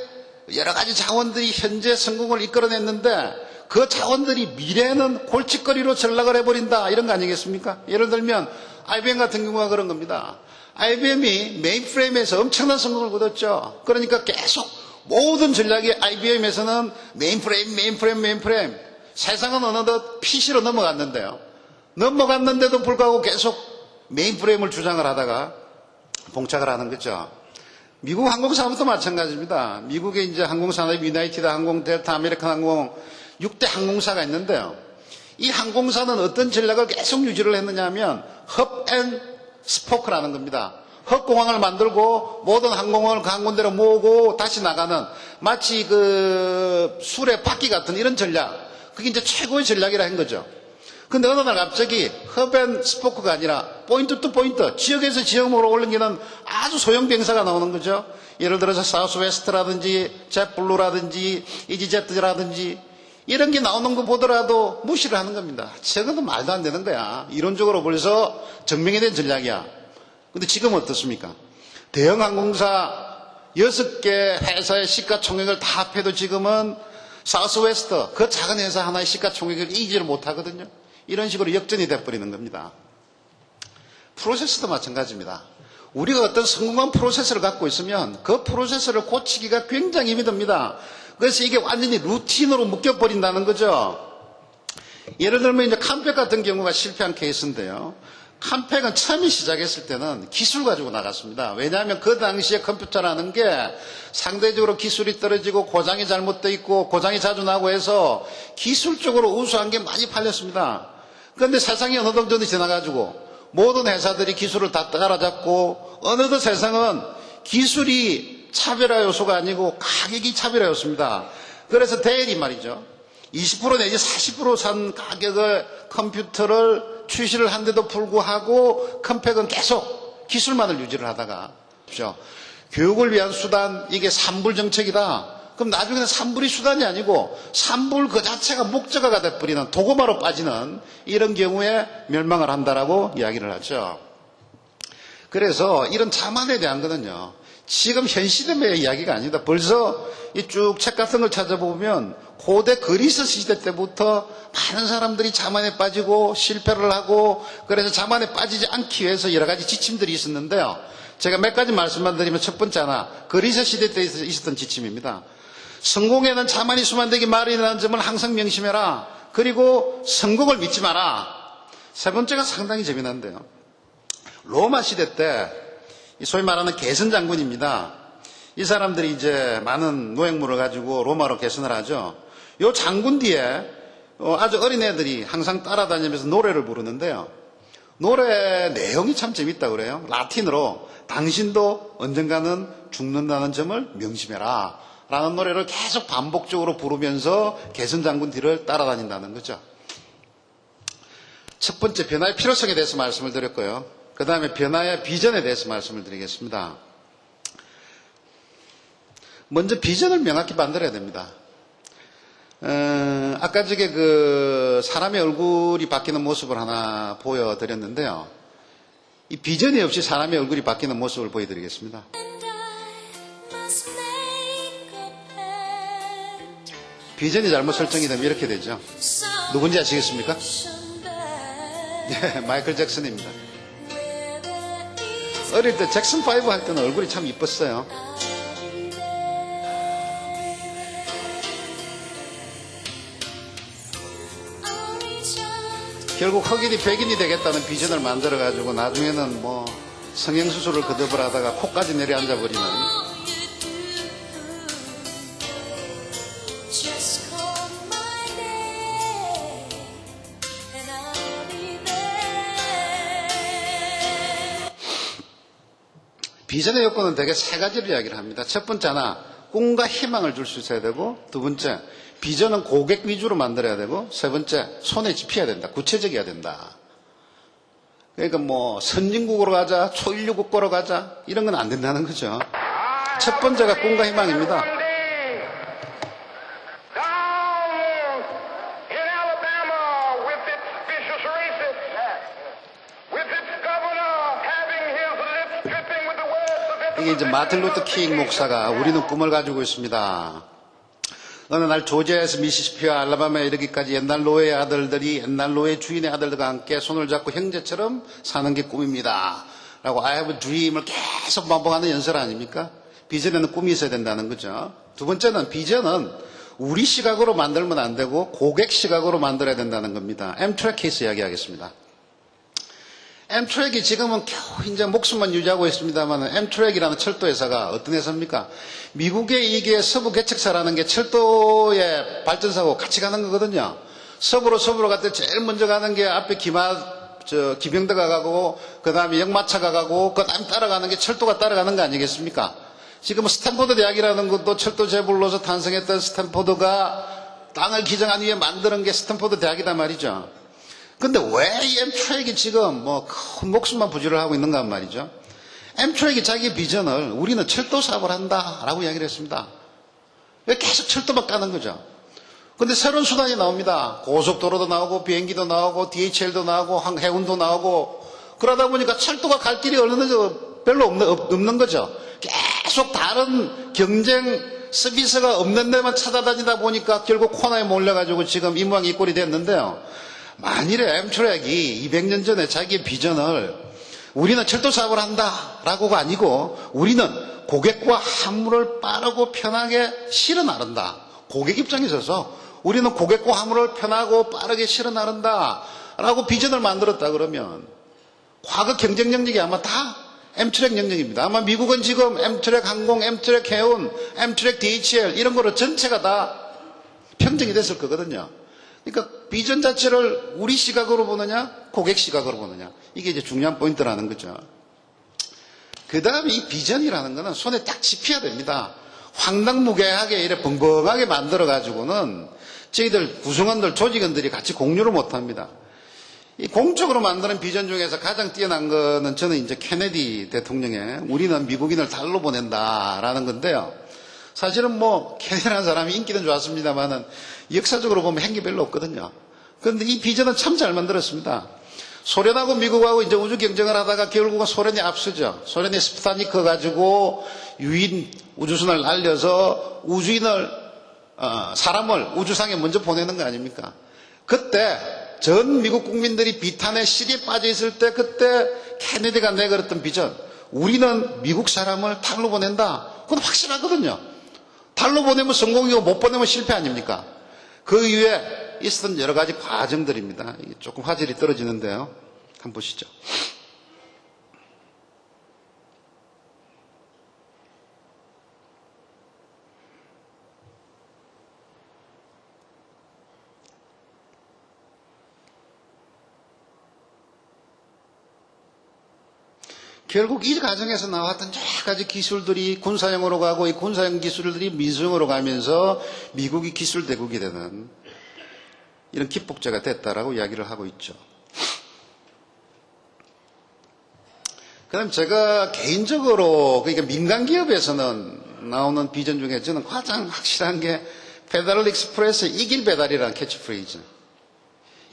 여러 가지 자원들이 현재 성공을 이끌어냈는데 그 자원들이 미래에는 골칫거리로 전락을 해버린다 이런 거 아니겠습니까? 예를 들면 IBM 같은 경우가 그런 겁니다. IBM이 메인프레임에서 엄청난 성공을 거뒀죠. 그러니까 계속 모든 전략이 IBM에서는 메인프레임. 세상은 어느덧 PC로 넘어갔는데요. 넘어갔는데도 불구하고 계속 메인프레임을 주장을 하다가 봉착을 하는 거죠. 미국 항공사부터 마찬가지입니다. 미국의 이제 항공산업 유나이티드 항공, 델타, 아메리칸 항공 6대 항공사가 있는데요. 이 항공사는 어떤 전략을 계속 유지를 했느냐 하면 헙 앤 스포크라는 겁니다. 헙 공항을 만들고 모든 항공을 그 항공대로 모으고 다시 나가는 마치 그 술의 바퀴 같은 이런 전략. 그게 이제 최고의 전략이라 한 거죠. 근데 어느 날 갑자기 헙 앤 스포크가 아니라 포인트 투 포인트, 지역에서 지역으로 올리기는 아주 소형 병사가 나오는 거죠. 예를 들어서 사우스웨스트라든지 젯블루라든지 이지제트라든지 이런 게 나오는 거 보더라도 무시를 하는 겁니다. 저거는 말도 안 되는 거야. 이론적으로 벌써 증명이 된 전략이야. 근데 지금은 어떻습니까? 대형 항공사 6개 회사의 시가총액을 다 합해도 지금은 사우스웨스트 그 작은 회사 하나의 시가총액을 이기지를 못하거든요. 이런 식으로 역전이 돼버리는 겁니다. 프로세스도 마찬가지입니다. 우리가 어떤 성공한 프로세스를 갖고 있으면 그 프로세스를 고치기가 굉장히 힘이 듭니다. 그래서 이게 완전히 루틴으로 묶여버린다는 거죠. 예를 들면 이제 캄팩 같은 경우가 실패한 케이스인데요. 캄팩은 처음에 시작했을 때는 기술 가지고 나갔습니다. 왜냐하면 그 당시에 컴퓨터라는 게 상대적으로 기술이 떨어지고 고장이 잘못되어 있고 고장이 자주 나고 해서 기술적으로 우수한 게 많이 팔렸습니다. 그런데 세상이 어느 정도 지나가지고 모든 회사들이 기술을 다 따라잡고 어느덧 세상은 기술이 차별화 요소가 아니고 가격이 차별화 요소입니다. 그래서 대일이 말이죠. 20% 내지 40% 산 가격의 컴퓨터를 출시를 한데도 불구하고 컴팩은 계속 기술만을 유지를 하다가 그렇죠? 교육을 위한 수단 이게 산불 정책이다. 그럼 나중에는 산불이 수단이 아니고 산불 그 자체가 목적어가 돼버리는 도구마로 빠지는 이런 경우에 멸망을 한다라고 이야기를 하죠. 그래서 이런 자만에 대한 거는요. 지금 현 시대의 이야기가 아니다. 벌써 이 쭉 책 같은 걸 찾아보면 고대 그리스 시대 때부터 많은 사람들이 자만에 빠지고 실패를 하고 그래서 자만에 빠지지 않기 위해서 여러 가지 지침들이 있었는데요. 제가 몇 가지 말씀만 드리면 첫 번째 하나 그리스 시대 때 있었던 지침입니다. 성공에는 자만이 수만되기 마련이라는 점을 항상 명심해라. 그리고 성공을 믿지 마라. 세 번째가 상당히 재미난데요. 로마 시대 때 소위 말하는 개선 장군입니다. 이 사람들이 이제 많은 노획물을 가지고 로마로 개선을 하죠. 요 장군 뒤에 아주 어린 애들이 항상 따라다니면서 노래를 부르는데요. 노래 내용이 참 재밌다 그래요. 라틴어로 당신도 언젠가는 죽는다는 점을 명심해라 라는 노래를 계속 반복적으로 부르면서 개선 장군 뒤를 따라다닌다는 거죠. 첫 번째 변화의 필요성에 대해서 말씀을 드렸고요. 그 다음에 변화의 비전에 대해서 말씀을 드리겠습니다. 먼저 비전을 명확히 만들어야 됩니다. 아까 저게 그 사람의 얼굴이 바뀌는 모습을 하나 보여드렸는데요. 이 비전이 없이 사람의 얼굴이 바뀌는 모습을 보여드리겠습니다. 비전이 잘못 설정이 되면 이렇게 되죠. 누군지 아시겠습니까? 네, 마이클 잭슨입니다. 어릴 때 잭슨 5 할 때는 얼굴이 참 이뻤어요. 결국 흑인이 백인이 되겠다는 비전을 만들어가지고 나중에는 뭐 성형수술을 거듭을 하다가 코까지 내려앉아 버리는 비전의 요건은 대개 세 가지를 이야기를 합니다. 첫 번째 하나, 꿈과 희망을 줄 수 있어야 되고, 두 번째, 비전은 고객 위주로 만들어야 되고, 세 번째, 손에 집혀야 된다. 구체적이어야 된다. 그러니까 뭐 선진국으로 가자, 초인류 국가로 가자 이런 건 안 된다는 거죠. 첫 번째가 꿈과 희망입니다. 이게 이제 마틴 루터 킹 목사가 우리는 꿈을 가지고 있습니다. 어느 날 조지아에서 미시시피와 알라바마에 이르기까지 옛날 노예의 아들들이 옛날 노예 주인의 아들들과 함께 손을 잡고 형제처럼 사는 게 꿈입니다. 라고 I have a dream을 계속 반복하는 연설 아닙니까? 비전에는 꿈이 있어야 된다는 거죠. 두 번째는 비전은 우리 시각으로 만들면 안 되고 고객 시각으로 만들어야 된다는 겁니다. 엠트랙 케이스 이야기하겠습니다. 엠트랙이 지금은 겨우 이제 목숨만 유지하고 있습니다만 엠트랙이라는 철도 회사가 어떤 회사입니까? 미국의 이게 서부 개척사라는 게 철도의 발전사하고 같이 가는 거거든요. 서부로 갈 때 제일 먼저 가는 게 앞에 기병대가 가고 그 다음에 역마차가 가고 그 다음에 따라가는 게 철도가 따라가는 거 아니겠습니까? 지금 스탠포드 대학이라는 것도 철도 재벌로서 탄생했던 스탠포드가 땅을 기정한 위에 만드는 게 스탠포드 대학이단 말이죠. 근데 왜 이 엠트랙이 지금 뭐 큰 목숨만 부지를 하고 있는가 말이죠. 엠트랙이 자기 비전을 우리는 철도 사업을 한다라고 이야기를 했습니다. 왜 계속 철도만 까는 거죠. 근데 새로운 수단이 나옵니다. 고속도로도 나오고 비행기도 나오고 DHL도 나오고 해운도 나오고 그러다 보니까 철도가 갈 길이 별로 없는 거죠. 계속 다른 경쟁 서비스가 없는 데만 찾아다니다 보니까 결국 코너에 몰려가지고 지금 이 모양 이 꼴이 됐는데요. 만일에 엠트랙이 200년 전에 자기의 비전을 우리는 철도 사업을 한다라고가 아니고 우리는 고객과 화물을 빠르고 편하게 실어 나른다. 고객 입장에 서서 우리는 고객과 화물을 편하고 빠르게 실어 나른다라고 비전을 만들었다 그러면 과거 경쟁 영역이 아마 다 엠트랙 영역입니다. 아마 미국은 지금 엠트랙 항공, 엠트랙 해운, 엠트랙 DHL 이런 거로 전체가 다 평정이 됐을 거거든요. 그러니까 비전 자체를 우리 시각으로 보느냐, 고객 시각으로 보느냐. 이게 이제 중요한 포인트라는 거죠. 그 다음에 이 비전이라는 거는 손에 딱 집혀야 됩니다. 황당무계하게 이렇게 벙벙하게 만들어가지고는 저희들 구성원들, 조직원들이 같이 공유를 못 합니다. 이 공적으로 만드는 비전 중에서 가장 뛰어난 거는 저는 이제 케네디 대통령의 우리는 미국인을 달로 보낸다라는 건데요. 사실은 뭐 케네디라는 사람이 인기는 좋았습니다만은 역사적으로 보면 행기 별로 없거든요. 그런데 이 비전은 참 잘 만들었습니다. 소련하고 미국하고 이제 우주 경쟁을 하다가 결국은 소련이 앞서죠. 소련이 스푸타니크 가지고 유인 우주선을 날려서 우주인을 사람을 우주상에 먼저 보내는 거 아닙니까? 그때 전 미국 국민들이 비탄에 시리에 빠져 있을 때 그때 케네디가 내걸었던 비전, 우리는 미국 사람을 달로 보낸다. 그건 확실하거든요. 달로 보내면 성공이고 못 보내면 실패 아닙니까? 그 이후에 있었던 여러 가지 과정들입니다. 이게 조금 화질이 떨어지는데요. 한번 보시죠. 결국 이 과정에서 나왔던 여러 가지 기술들이 군사용으로 가고 이 군사용 기술들이 민수용으로 가면서 미국이 기술 대국이 되는 이런 기폭제가 됐다라고 이야기를 하고 있죠. 그다음 제가 개인적으로 그러니까 민간 기업에서는 나오는 비전 중에 저는 가장 확실한 게 페더럴 익스프레스 이길 배달이라는 캐치프레이즈.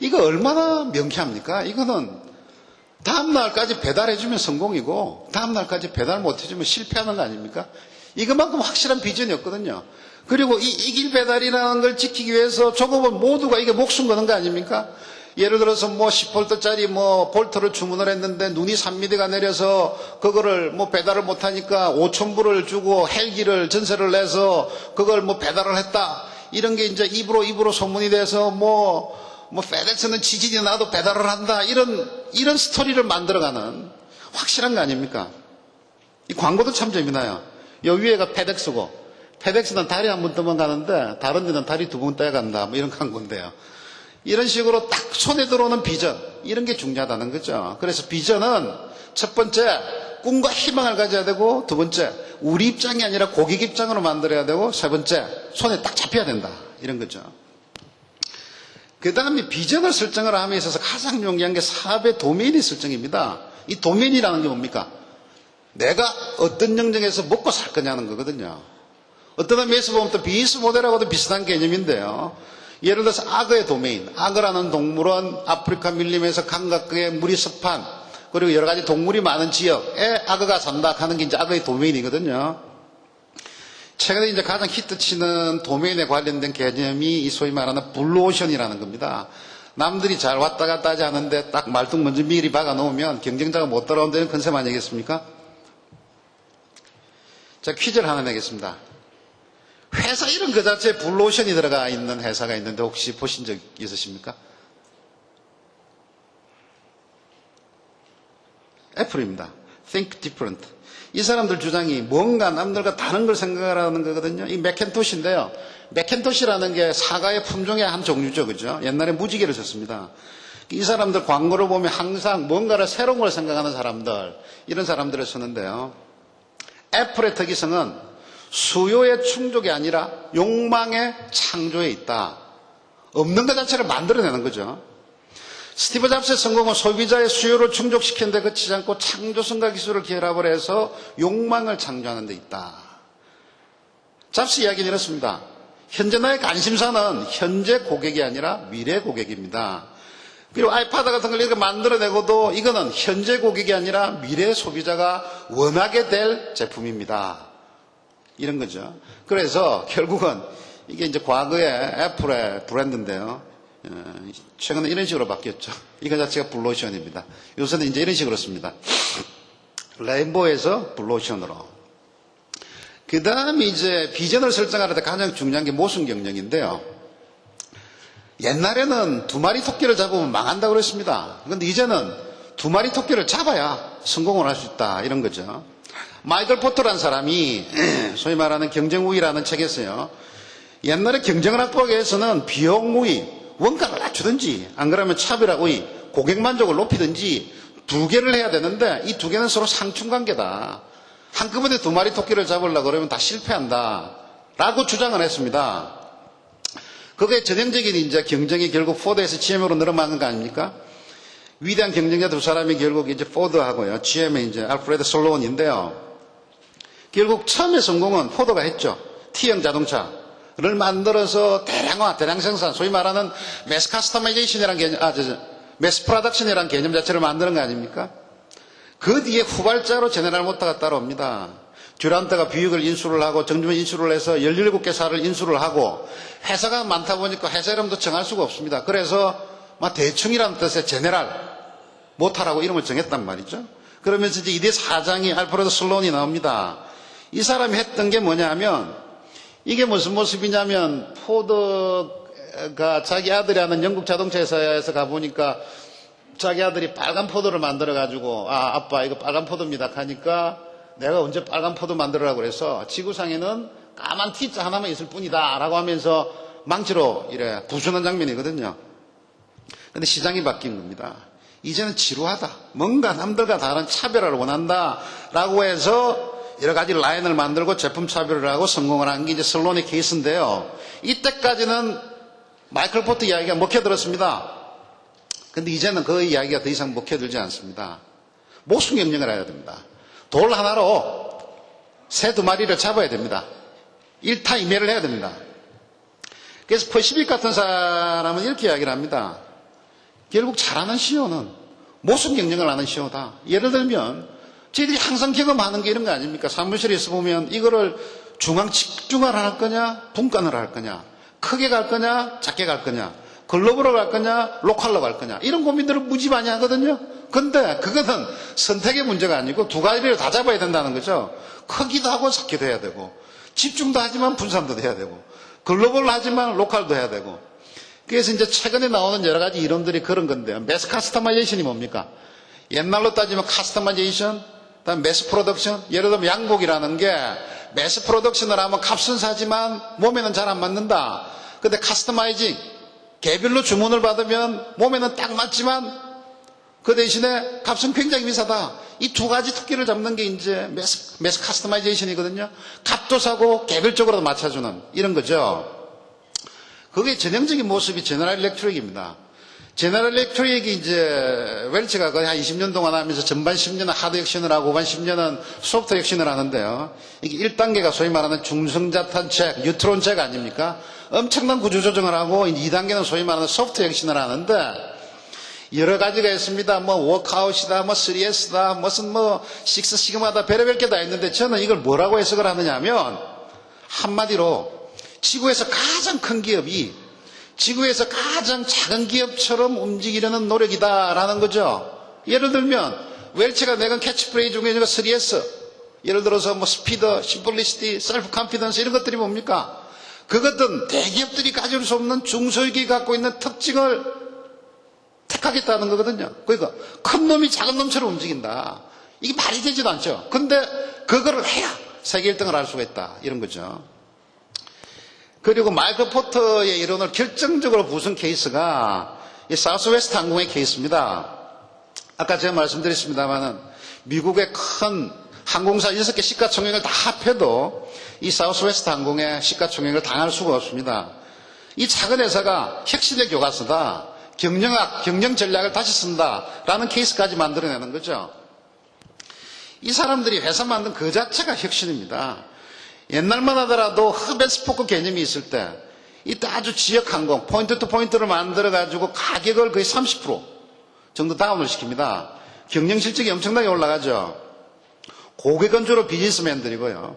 이거 얼마나 명쾌합니까? 이거는 다음날까지 배달해주면 성공이고 다음날까지 배달 못해주면 실패하는 거 아닙니까? 이것만큼 확실한 비전이었거든요. 그리고 이 이길 배달이라는 걸 지키기 위해서 조금은 모두가 이게 목숨 거는 거 아닙니까? 예를 들어서 뭐 10볼트짜리 뭐 볼트를 주문을 했는데 눈이 3mm가 내려서 그거를 뭐 배달을 못하니까 5,000불을 주고 헬기를 전세를 내서 그걸 뭐 배달을 했다. 이런 게 이제 입으로 소문이 돼서 뭐 페덱스는 지진이 나도 배달을 한다. 이런 스토리를 만들어가는 확실한 거 아닙니까? 이 광고도 참 재미나요. 요 위에가 페덱스고, 페덱스는 다리 한 번 떠만 가는데 다른 데는 다리 두 번 떠야 간다. 뭐 이런 광고인데요. 이런 식으로 딱 손에 들어오는 비전, 이런 게 중요하다는 거죠. 그래서 비전은 첫 번째, 꿈과 희망을 가져야 되고, 두 번째, 우리 입장이 아니라 고객 입장으로 만들어야 되고, 세 번째, 손에 딱 잡혀야 된다. 이런 거죠. 그 다음에 비전을 설정을 함에 있어서 가장 중요한 게 사업의 도메인의 설정입니다. 이 도메인이라는 게 뭡니까? 내가 어떤 영역에서 먹고 살 거냐는 거거든요. 어떤 의미에서 보면 또 비즈니스 모델하고도 비슷한 개념인데요. 예를 들어서 악어의 도메인. 악어라는 동물은 아프리카 밀림에서 감각의 물이 습한 그리고 여러 가지 동물이 많은 지역에 악어가 산다 하는 게 이제 악어의 도메인이거든요. 최근에 이제 가장 히트치는 도메인에 관련된 개념이 이 소위 말하는 블루오션이라는 겁니다. 남들이 잘 왔다 갔다 하지 않은데 딱 말뚝 먼저 미리 박아 놓으면 경쟁자가 못 따라온다는 컨셉 아니겠습니까? 자, 퀴즈를 하나 내겠습니다. 회사 이름 그 자체에 블루오션이 들어가 있는 회사가 있는데 혹시 보신 적 있으십니까? 애플입니다. Think different. 이 사람들 주장이 뭔가 남들과 다른 걸 생각하라는 거거든요. 이 맥킨토시인데요. 맥킨토시라는 게 사과의 품종의 한 종류죠. 그죠? 옛날에 무지개를 썼습니다. 이 사람들 광고를 보면 항상 뭔가를 새로운 걸 생각하는 사람들, 이런 사람들을 쓰는데요. 애플의 특이성은 수요의 충족이 아니라 욕망의 창조에 있다. 없는 것 자체를 만들어내는 거죠. 스티브 잡스의 성공은 소비자의 수요를 충족시키는 데 그치지 않고 창조성과 기술을 결합을 해서 욕망을 창조하는 데 있다. 잡스 이야기는 이렇습니다. 현재 나의 관심사는 현재 고객이 아니라 미래 고객입니다. 그리고 아이파드 같은 걸 이렇게 만들어내고도 이거는 현재 고객이 아니라 미래 소비자가 원하게 될 제품입니다. 이런 거죠. 그래서 결국은 이게 이제 과거의 애플의 브랜드인데요. 최근에 이런 식으로 바뀌었죠. 이거 자체가 블루오션입니다. 요새는 이제 이런 식으로 씁니다. 레인보우에서 블루오션으로. 그 다음에 이제 비전을 설정할 때 가장 중요한 게 모순 경영인데요. 옛날에는 두 마리 토끼를 잡으면 망한다고 그랬습니다. 그런데 이제는 두 마리 토끼를 잡아야 성공을 할 수 있다. 이런 거죠. 마이클 포터라는 사람이 소위 말하는 경쟁 우위라는 책에서요. 옛날에 경쟁을 확보하기 위해서는 비용 우위, 원가를 낮추든지 안 그러면 차별하고 고객 만족을 높이든지 두 개를 해야 되는데 이 두 개는 서로 상충관계다. 한꺼번에 두 마리 토끼를 잡으려고 그러면 다 실패한다. 라고 주장을 했습니다. 그게 전형적인 이제 경쟁이 결국 포드에서 GM으로 늘어나는 거 아닙니까? 위대한 경쟁자 두 사람이 결국 이제 포드하고요. GM의 이제 알프레드 솔로몬인데요. 결국 처음에 성공은 포드가 했죠. T형 자동차를 만들어서 대량 생산, 소위 말하는 매스 커스터마이제이션이라는 개념, 매스 프로덕션이라는 개념 자체를 만드는 거 아닙니까? 그 뒤에 후발자로 제네럴 모터가 따라옵니다. 듀란트가 뷰익을 인수를 하고 정주면 인수를 해서 17개사를 인수를 하고 회사가 많다 보니까 회사 이름도 정할 수가 없습니다. 그래서 대충이라는 뜻의 제네럴 모터라고 이름을 정했단 말이죠. 그러면서 이제 이대 사장이 알프레드 슬론이 나옵니다. 이 사람이 했던 게 뭐냐면 이게 무슨 모습이냐면 포드가 자기 아들이 하는 영국 자동차 회사에서 가보니까 자기 아들이 빨간 포도를 만들어가지고 아빠 이거 빨간 포도입니다 하니까 내가 언제 빨간 포도 만들으라고 그래서 지구상에는 까만 T자 하나만 있을 뿐이다 라고 하면서 망치로 이래 부수는 장면이거든요. 근데 시장이 바뀐 겁니다. 이제는 지루하다. 뭔가 남들과 다른 차별화를 원한다 라고 해서 여러 가지 라인을 만들고 제품 차별을 하고 성공을 한 게 이제 슬론의 케이스인데요. 이때까지는 마이클 포트 이야기가 먹혀들었습니다. 근데 이제는 그 이야기가 더 이상 먹혀들지 않습니다. 모순 경쟁을 해야 됩니다. 돌 하나로 새 두 마리를 잡아야 됩니다. 1타 2매를 해야 됩니다. 그래서 퍼시픽 같은 사람은 이렇게 이야기를 합니다. 결국 잘하는 CEO는 모순 경쟁을 하는 CEO다. 예를 들면 저희들이 항상 경험하는 게 이런 거 아닙니까? 사무실에서 보면 이거를 중앙 집중을 할 거냐 분간을 할 거냐 크게 갈 거냐 작게 갈 거냐 글로벌로 갈 거냐 로컬로 갈 거냐 이런 고민들을 무지 많이 하거든요. 근데 그거는 선택의 문제가 아니고 두 가지를 다 잡아야 된다는 거죠. 크기도 하고 작기도 해야 되고 집중도 하지만 분산도 해야 되고 글로벌로 하지만 로컬도 해야 되고. 그래서 이제 최근에 나오는 여러 가지 이론들이 그런 건데요. 매스 커스터마이제이션이 뭡니까? 옛날로 따지면 커스터마이제이션, 그다음 매스 프로덕션. 예를 들면 양복이라는 게 매스 프로덕션을 하면 값은 사지만 몸에는 잘 안 맞는다. 근데 커스터마이징, 개별로 주문을 받으면 몸에는 딱 맞지만 그 대신에 값은 굉장히 비싸다. 이 두 가지 토끼를 잡는 게 이제 매스 커스터마이제이션이거든요. 값도 사고 개별적으로도 맞춰주는 이런 거죠. 그게 전형적인 모습이 제너럴 일렉트릭입니다. 제너럴 일렉트릭이 이제 웰치가 거의 한 20년 동안 하면서 전반 10년은 하드 혁신을 하고 후반 10년은 소프트 혁신을 하는데요. 이게 1단계가 소위 말하는 중성자탄 책, 뉴트론 책 아닙니까? 엄청난 구조조정을 하고 2단계는 소위 말하는 소프트 혁신을 하는데 여러 가지가 있습니다. 뭐 워크아웃이다, 뭐 3S다, 무슨 뭐 식스 시그마다 별의별 게 다 있는데 저는 이걸 뭐라고 해석을 하느냐 하면 한마디로 지구에서 가장 큰 기업이 지구에서 가장 작은 기업처럼 움직이려는 노력이다라는 거죠. 예를 들면 웰치가 내건 캐치프레이즈 중에 3S 예를 들어서 뭐 스피드, 심플리시티, 셀프 컨피던스 이런 것들이 뭡니까? 그것은 대기업들이 가질 수 없는 중소기업이 갖고 있는 특징을 택하겠다는 거거든요. 그러니까 큰 놈이 작은 놈처럼 움직인다. 이게 말이 되지도 않죠. 근데 그거를 해야 세계 1등을 할 수가 있다. 이런 거죠. 그리고 마이클 포터의 이론을 결정적으로 부순 케이스가 이 사우스웨스트 항공의 케이스입니다. 아까 제가 말씀드렸습니다만은 미국의 큰 항공사 6개 시가총액을 다 합해도 이 사우스웨스트 항공의 시가총액을 당할 수가 없습니다. 이 작은 회사가 혁신의 교과서다. 경영학, 경영 전략을 다시 쓴다라는 케이스까지 만들어내는 거죠. 이 사람들이 회사 만든 그 자체가 혁신입니다. 옛날만 하더라도 흡앤스포크 개념이 있을 때 이때 아주 지역 항공, 포인트 투 포인트를 만들어가지고 가격을 거의 30% 정도 다운을 시킵니다. 경영 실적이 엄청나게 올라가죠. 고객건조로 비즈니스맨들이고요.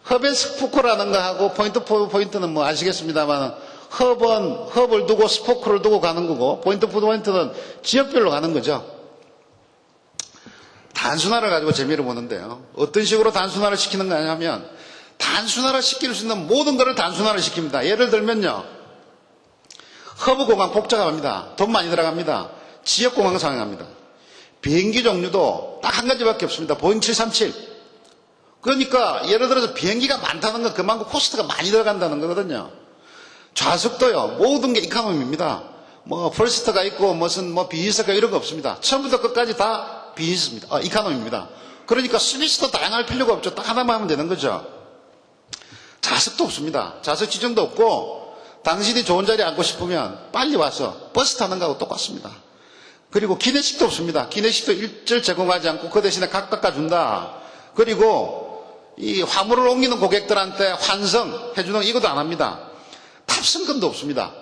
흡앤스포크라는 거하고 포인트 투 포인트는 뭐 아시겠습니다만 헙을 두고 스포크를 두고 가는 거고 포인트 투 포인트는 지역별로 가는 거죠. 단순화를 가지고 재미를 보는데요. 어떤 식으로 단순화를 시키는 가 하면 단순화를 시킬 수 있는 모든 것을 단순화를 시킵니다. 예를 들면요. 허브 공항 복잡합니다. 돈 많이 들어갑니다. 지역 공항 상행합니다. 비행기 종류도 딱 한 가지밖에 없습니다. 보잉 737. 그러니까 예를 들어서 비행기가 많다는 건 그만큼 코스트가 많이 들어간다는 거거든요. 좌석도요, 모든 게 이카노미입니다. 뭐, 퍼스트가 있고, 무슨, 비즈니스가 이런 거 없습니다. 처음부터 끝까지 다 비즈니스입니다. 이카노미입니다. 그러니까 서비스도 다양할 필요가 없죠. 딱 하나만 하면 되는 거죠. 좌석도 없습니다. 좌석 지정도 없고, 당신이 좋은 자리에 앉고 싶으면 빨리 와서 버스 타는 거하고 똑같습니다. 그리고 기내식도 없습니다. 기내식도 일절 제공하지 않고 그 대신에 각 깎아준다. 그리고 이 화물을 옮기는 고객들한테 환승해주는 이것도 안 합니다. 탑승금도 없습니다.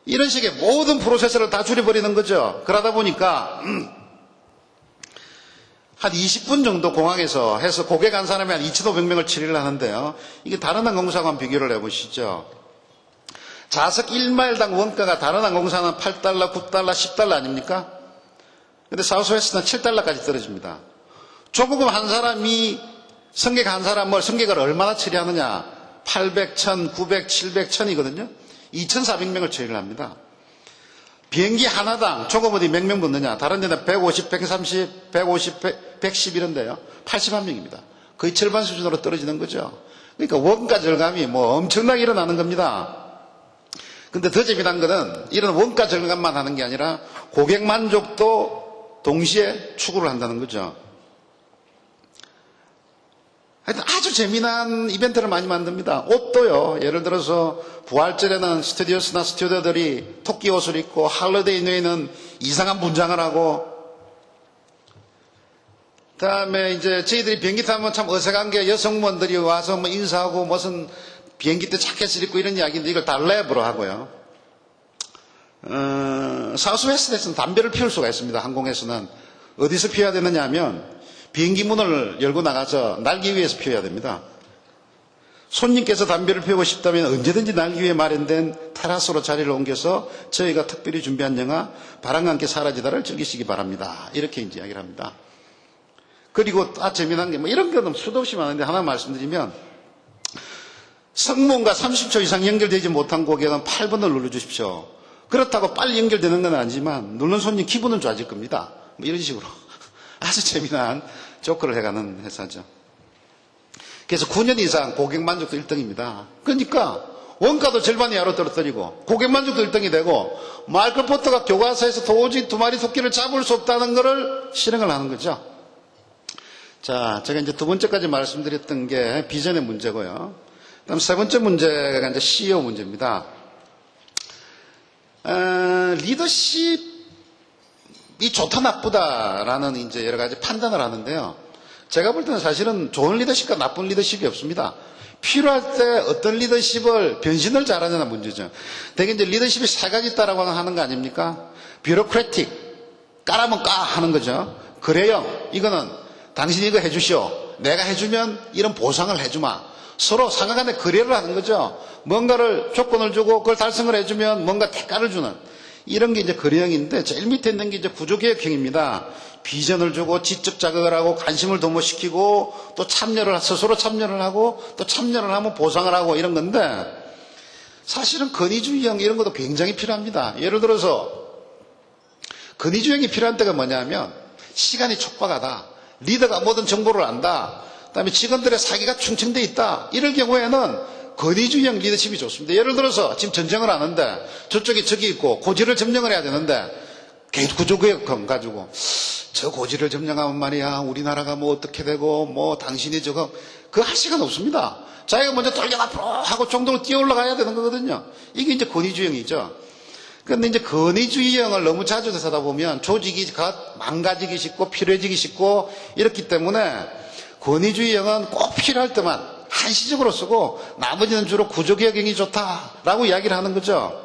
이런 식의 모든 프로세스를 다 줄여버리는 거죠. 그러다 보니까 한 20분 정도 공항에서 해서 고객 한 사람이 한 2,500명을 처리를 하는데요. 이게 다른 항공사하고 비교를 해보시죠. 좌석 1마일당 원가가 다른 항공사는 $8, $9, $10 아닙니까? 근데 사우스웨스트는 $7까지 떨어집니다. 조금 한 사람이 승객 한 사람을 승객을 얼마나 처리하느냐? 800, 1000, 900, 700, 1000이거든요. 2,400명을 처리를 합니다. 비행기 하나당 조금 어디 몇 명 붙느냐? 다른 데는 150, 130, 150, 110 이런데요. 81명입니다. 거의 절반 수준으로 떨어지는 거죠. 그러니까 원가 절감이 뭐 엄청나게 일어나는 겁니다. 근데 더 재미난 거는 이런 원가 절감만 하는 게 아니라 고객 만족도 동시에 추구를 한다는 거죠. 하여튼 아주 재미난 이벤트를 많이 만듭니다. 옷도요. 예를 들어서 부활절에는 스튜디오스나 스튜디오들이 토끼 옷을 입고 할러데이에는 이상한 분장을 하고 그다음에 이제 저희들이 비행기 타면 참 어색한 게 여성분들이 와서 뭐 인사하고 무슨 비행기 때 자켓을 입고 이런 이야기인데 이걸 다 랩으로 하고요. 사우스웨스트에서는 담배를 피울 수가 있습니다. 항공에서는 어디서 피워야 되느냐 하면 비행기 문을 열고 나가서 날개 위에서 피워야 됩니다. 손님께서 담배를 피우고 싶다면 언제든지 날개 위에 마련된 테라스로 자리를 옮겨서 저희가 특별히 준비한 영화 바람과 함께 사라지다를 즐기시기 바랍니다. 이렇게 이제 이야기를 합니다. 그리고 재미난 게 뭐 이런 거는 수도 없이 많은데 하나 말씀드리면 성문과 30초 이상 연결되지 못한 고객은 8번을 눌러주십시오. 그렇다고 빨리 연결되는 건 아니지만 누른 손님 기분은 좋아질 겁니다. 뭐 이런 식으로 아주 재미난 조커를 해가는 회사죠. 그래서 9년 이상 고객 만족도 1등입니다. 그러니까 원가도 절반 이하로 떨어뜨리고 고객 만족도 1등이 되고 마이클 포터가 교과서에서 도저히 두 마리 토끼를 잡을 수 없다는 것을 실행을 하는 거죠. 자, 제가 이제 두 번째까지 말씀드렸던 게 비전의 문제고요. 그다음 세 번째 문제가 이제 CEO 문제입니다. 리더십이 좋다 나쁘다라는 이제 여러 가지 판단을 하는데요. 제가 볼 때는 사실은 좋은 리더십과 나쁜 리더십이 없습니다. 필요할 때 어떤 리더십을 변신을 잘하냐는 문제죠. 대개 이제 리더십이 세 가지 있다라고 하는 거 아닙니까? 뷰로크래틱, 까라면 까 하는 거죠. 그래요. 이거는 당신이 이거 해주시오. 내가 해주면 이런 보상을 해주마. 서로 상하간에 거래를 하는 거죠. 뭔가를 조건을 주고 그걸 달성을 해주면 뭔가 대가를 주는 이런 게 이제 거래형인데 제일 밑에 있는 게 이제 구조개혁형입니다. 비전을 주고 지적 자극을 하고 관심을 도모시키고 또 참여를 스스로 참여를 하고 또 참여를 하면 보상을 하고 이런 건데 사실은 권위주의형 이런 것도 굉장히 필요합니다. 예를 들어서 권위주의형이 필요한 때가 뭐냐면 시간이 촉박하다. 리더가 모든 정보를 안다. 그다음에 직원들의 사기가 충천돼 있다. 이럴 경우에는 권위주의형 리더십이 좋습니다. 예를 들어서 지금 전쟁을 하는데 저쪽에 적이 있고 고지를 점령을 해야 되는데 구조개혁형 가지고 저 고지를 점령하면 말이야 우리나라가 뭐 어떻게 되고 뭐 당신이 저거 그거 할 시간 없습니다. 자기가 먼저 돌격 앞으로 하고 정도로 뛰어 올라가야 되는 거거든요. 이게 이제 권위주의형이죠. 그런데 이제 권위주의형을 너무 자주 하다 보면 조직이 망가지기 쉽고 필요해지기 쉽고 이렇기 때문에 권위주의형은 꼭 필요할 때만 한시적으로 쓰고 나머지는 주로 구조개혁형이 좋다라고 이야기를 하는 거죠.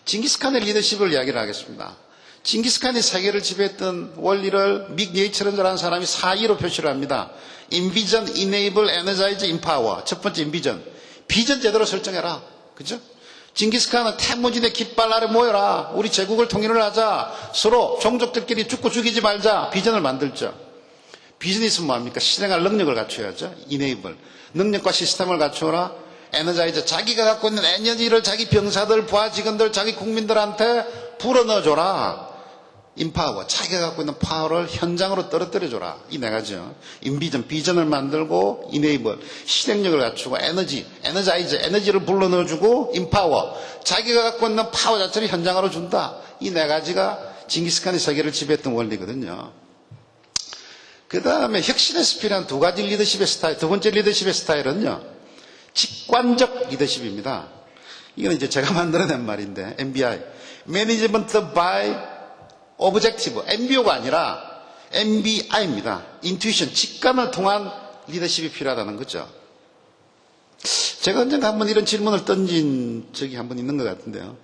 징기스칸의 리더십을 이야기를 하겠습니다. 징기스칸이 세계를 지배했던 원리를 믹 예이처럼이라는 사람이 4E로 표시를 합니다. Envision, Enable, Energize, Empower. 첫 번째 인비전. 비전 제대로 설정해라. 그죠? 징기스칸은 태무진의 깃발 아래 모여라. 우리 제국을 통일을 하자. 서로 종족들끼리 죽고 죽이지 말자. 비전을 만들죠. 비전이 있으면 뭐합니까? 실행할 능력을 갖춰야죠. Enable. 능력과 시스템을 갖추어라. 에너자이저. 자기가 갖고 있는 에너지를 자기 병사들, 부하 직원들, 자기 국민들한테 불어넣어줘라. 인파워, 자기가 갖고 있는 파워를 현장으로 떨어뜨려줘라. 이 네 가지요. 인비전, 비전을 만들고, 이네이블, 실행력을 갖추고, 에너자이즈, 에너지를 불러넣어주고, 인파워, 자기가 갖고 있는 파워 자체를 현장으로 준다. 이 네 가지가 징기스칸이 세계를 지배했던 원리거든요. 그 다음에 혁신에서 필요한 두 가지 리더십의 스타일, 두 번째 리더십의 스타일은요, 직관적 리더십입니다. 이건 이제 제가 만들어낸 말인데, MBI. Management by Objective, MBO가 아니라 MBI입니다. Intuition, 직관을 통한 리더십이 필요하다는 거죠. 제가 언젠가 한번 이런 질문을 던진 적이 한번 있는 것 같은데요.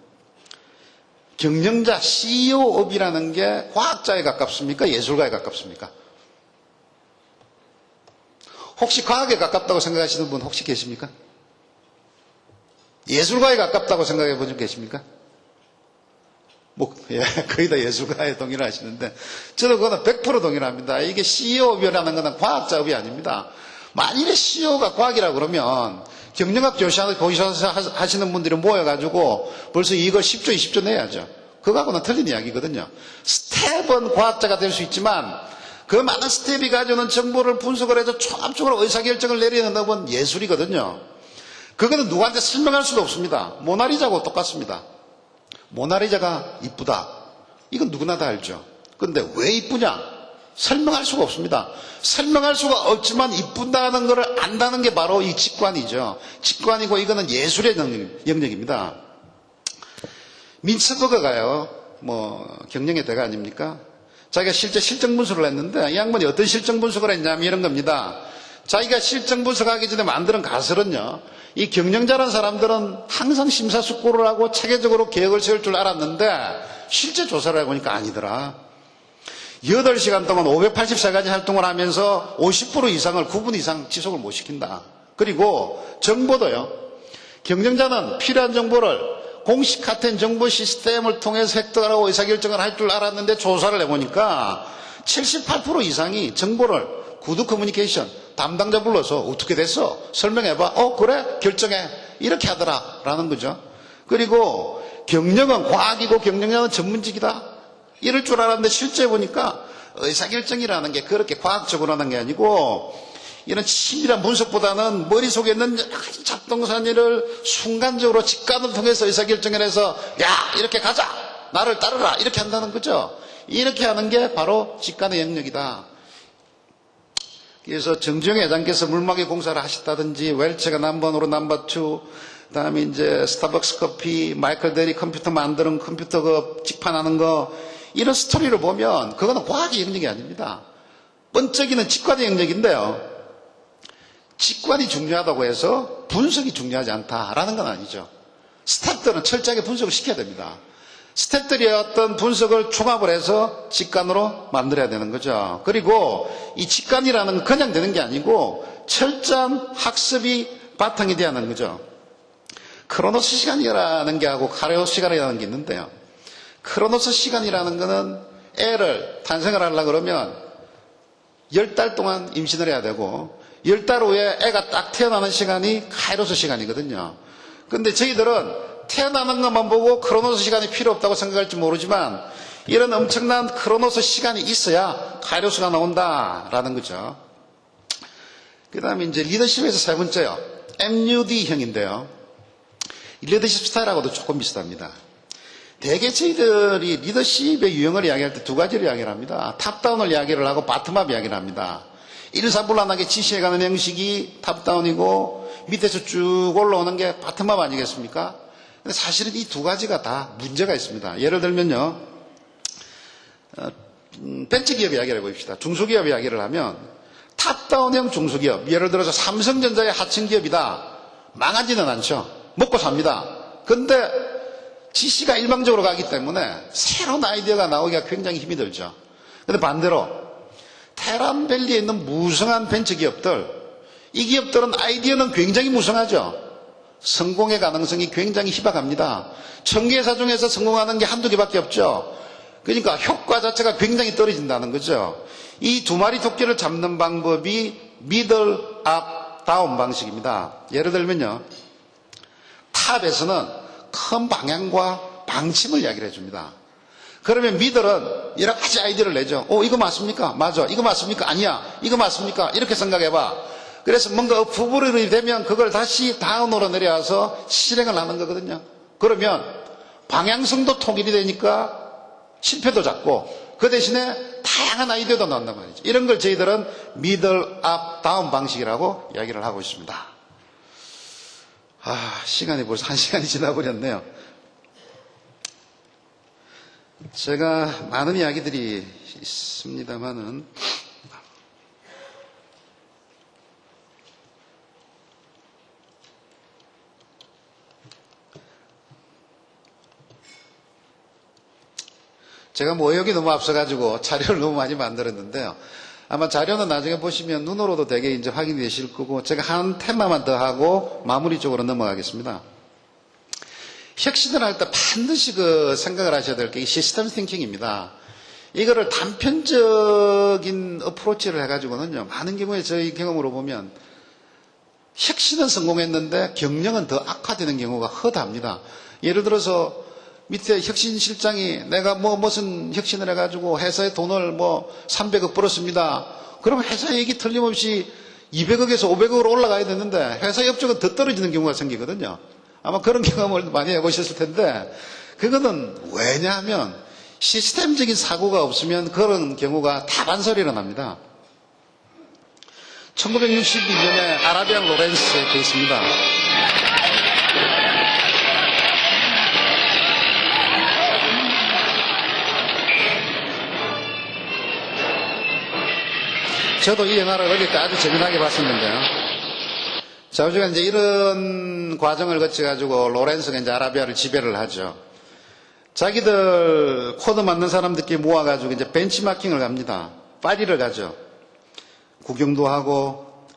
경영자, CEO업이라는 게 과학자에 가깝습니까? 예술가에 가깝습니까? 혹시 과학에 가깝다고 생각하시는 분 혹시 계십니까? 예술가에 가깝다고 생각해 본 적 계십니까? 거의 다 예술가에 동의를 하시는데, 저도 그거는 100% 동의를 합니다. 이게 CEO업이라는 것은 과학자업이 아닙니다. 만일에 CEO가 과학이라고 그러면, 경영학 교사하시는 분들이 모여가지고, 벌써 이걸 10조, 20조 내야죠. 그거하고는 틀린 이야기거든요. 스텝은 과학자가 될 수 있지만, 그 많은 스텝이 가져오는 정보를 분석을 해서 종합적으로 의사결정을 내리는 법은 예술이거든요. 그거는 누구한테 설명할 수도 없습니다. 모나리자하고 똑같습니다. 모나리자가 이쁘다. 이건 누구나 다 알죠. 그런데 왜 이쁘냐? 설명할 수가 없습니다. 설명할 수가 없지만 이쁜다는 것을 안다는 게 바로 이 직관이죠. 직관이고 이거는 예술의 영역입니다. 민츠버거가요, 경영의 대가 아닙니까? 자기가 실제 실정 분석을 했는데 이 양반이 어떤 실정 분석을 했냐면 이런 겁니다. 자기가 실정 분석하기 전에 만드는 가설은요, 이 경영자라는 사람들은 항상 심사숙고를 하고 체계적으로 계획을 세울 줄 알았는데 실제 조사를 해보니까 아니더라. 8시간 동안 584가지 활동을 하면서 50% 이상을 9분 이상 지속을 못 시킨다. 그리고 정보도요, 경영자는 필요한 정보를 공식화된 정보 시스템을 통해서 획득하고 의사결정을 할 줄 알았는데 조사를 해보니까 78% 이상이 정보를 구두 커뮤니케이션 담당자 불러서 어떻게 됐어? 설명해봐. 그래? 결정해. 이렇게 하더라. 라는 거죠. 그리고 경영은 과학이고 경영자는 전문직이다. 이럴 줄 알았는데 실제 보니까 의사결정이라는 게 그렇게 과학적으로 하는 게 아니고 이런 치밀한 분석보다는 머릿속에 있는 잡동사니를 순간적으로 직관을 통해서 의사결정을 해서 야, 이렇게 가자. 나를 따르라. 이렇게 한다는 거죠. 이렇게 하는 게 바로 직관의 영역이다. 그래서 정주영 회장께서 물막이 공사를 하셨다든지, 웰체가 넘버1, 넘버2, 그다음에 이제 스타벅스 커피, 마이클 데리 컴퓨터 만드는 컴퓨터 그 직판하는 거, 이런 스토리를 보면 그거는 과학의 영역이 아닙니다. 번쩍이는 직관의 영역인데요. 직관이 중요하다고 해서 분석이 중요하지 않다라는 건 아니죠. 스태프들은 철저하게 분석을 시켜야 됩니다. 스태프들이 어떤 분석을 종합을 해서 직관으로 만들어야 되는 거죠. 그리고 이 직관이라는 건 그냥 되는 게 아니고 철저한 학습이 바탕이 돼야 하는 거죠. 크로노스 시간이라는 게 하고 카레오스 시간이라는 게 있는데요. 크로노스 시간이라는 거는 애를 탄생을 하려고 그러면 10달 동안 임신을 해야 되고 10달 후에 애가 딱 태어나는 시간이 카이로스 시간이거든요. 근데 저희들은 태어나는 것만 보고 크로노스 시간이 필요 없다고 생각할지 모르지만 이런 엄청난 크로노스 시간이 있어야 카이로스가 나온다라는 거죠. 그 다음에 이제 리더십에서 세 번째요. MUD형인데요. 리더십 스타일하고도 조금 비슷합니다. 대개 저희들이 리더십의 유형을 이야기할 때 두 가지를 이야기를 합니다. 탑다운을 이야기를 하고 바텀업 이야기를 합니다. 일사불란하게 지시해가는 형식이 탑다운이고 밑에서 쭉 올라오는 게 바텀업 아니겠습니까? 근데 사실은 이 두 가지가 다 문제가 있습니다. 예를 들면요, 벤처기업 이야기를 해봅시다. 중소기업 이야기를 하면 탑다운형 중소기업, 예를 들어서 삼성전자의 하층기업이다. 망하지는 않죠. 먹고 삽니다. 근데 지시가 일방적으로 가기 때문에 새로운 아이디어가 나오기가 굉장히 힘이 들죠. 근데 반대로 테란밸리에 있는 무성한 벤처기업들, 이 기업들은 아이디어는 굉장히 무성하죠. 성공의 가능성이 굉장히 희박합니다. 1000개 회사 중에서 성공하는 게 한두 개밖에 없죠. 그러니까 효과 자체가 굉장히 떨어진다는 거죠. 이 두 마리 토끼를 잡는 방법이 미들 업 다운 방식입니다. 예를 들면요, 탑에서는 큰 방향과 방침을 이야기를 해줍니다. 그러면 미들은 여러 가지 아이디어를 내죠. 이거 맞습니까? 맞아. 이거 맞습니까? 아니야. 이거 맞습니까? 이렇게 생각해봐. 그래서 뭔가 부부를 되면 그걸 다시 다운으로 내려와서 실행을 하는 거거든요. 그러면 방향성도 통일이 되니까 실패도 작고 그 대신에 다양한 아이디어도 나온단 말이죠. 이런 걸 저희들은 미들, 업, 다운 방식이라고 이야기를 하고 있습니다. 시간이 벌써 1시간이 지나버렸네요. 제가 많은 이야기들이 있습니다만은 제가 모욕이 너무 앞서가지고 자료를 너무 많이 만들었는데요. 아마 자료는 나중에 보시면 눈으로도 되게 이제 확인이 되실 거고, 제가 한 테마만 더 하고 마무리 쪽으로 넘어가겠습니다. 혁신을 할 때 반드시 생각을 하셔야 될 게 이 시스템 띵킹입니다. 이거를 단편적인 어프로치를 해가지고는요, 많은 경우에 저희 경험으로 보면 혁신은 성공했는데 경영은 더 악화되는 경우가 허다합니다. 예를 들어서 밑에 혁신실장이 내가 무슨 혁신을 해가지고 회사에 돈을 300억 벌었습니다. 그럼 회사 얘기 틀림없이 200억에서 500억으로 올라가야 되는데 회사 업적은 더 떨어지는 경우가 생기거든요. 아마 그런 경험을 많이 해보셨을 텐데, 그거는 왜냐하면 시스템적인 사고가 없으면 그런 경우가 다반사로 일어납니다. 1962년에 아라비안 로렌스의 케이스입니다. 저도 이 영화를 어릴 때 아주 재미나게 봤었는데요. 자, 우리가 이제 이런 과정을 거쳐가지고 로렌스가 이제 아라비아를 지배를 하죠. 자기들 코드 맞는 사람들끼리 모아가지고 이제 벤치마킹을 갑니다. 파리를 가죠. 구경도 하고,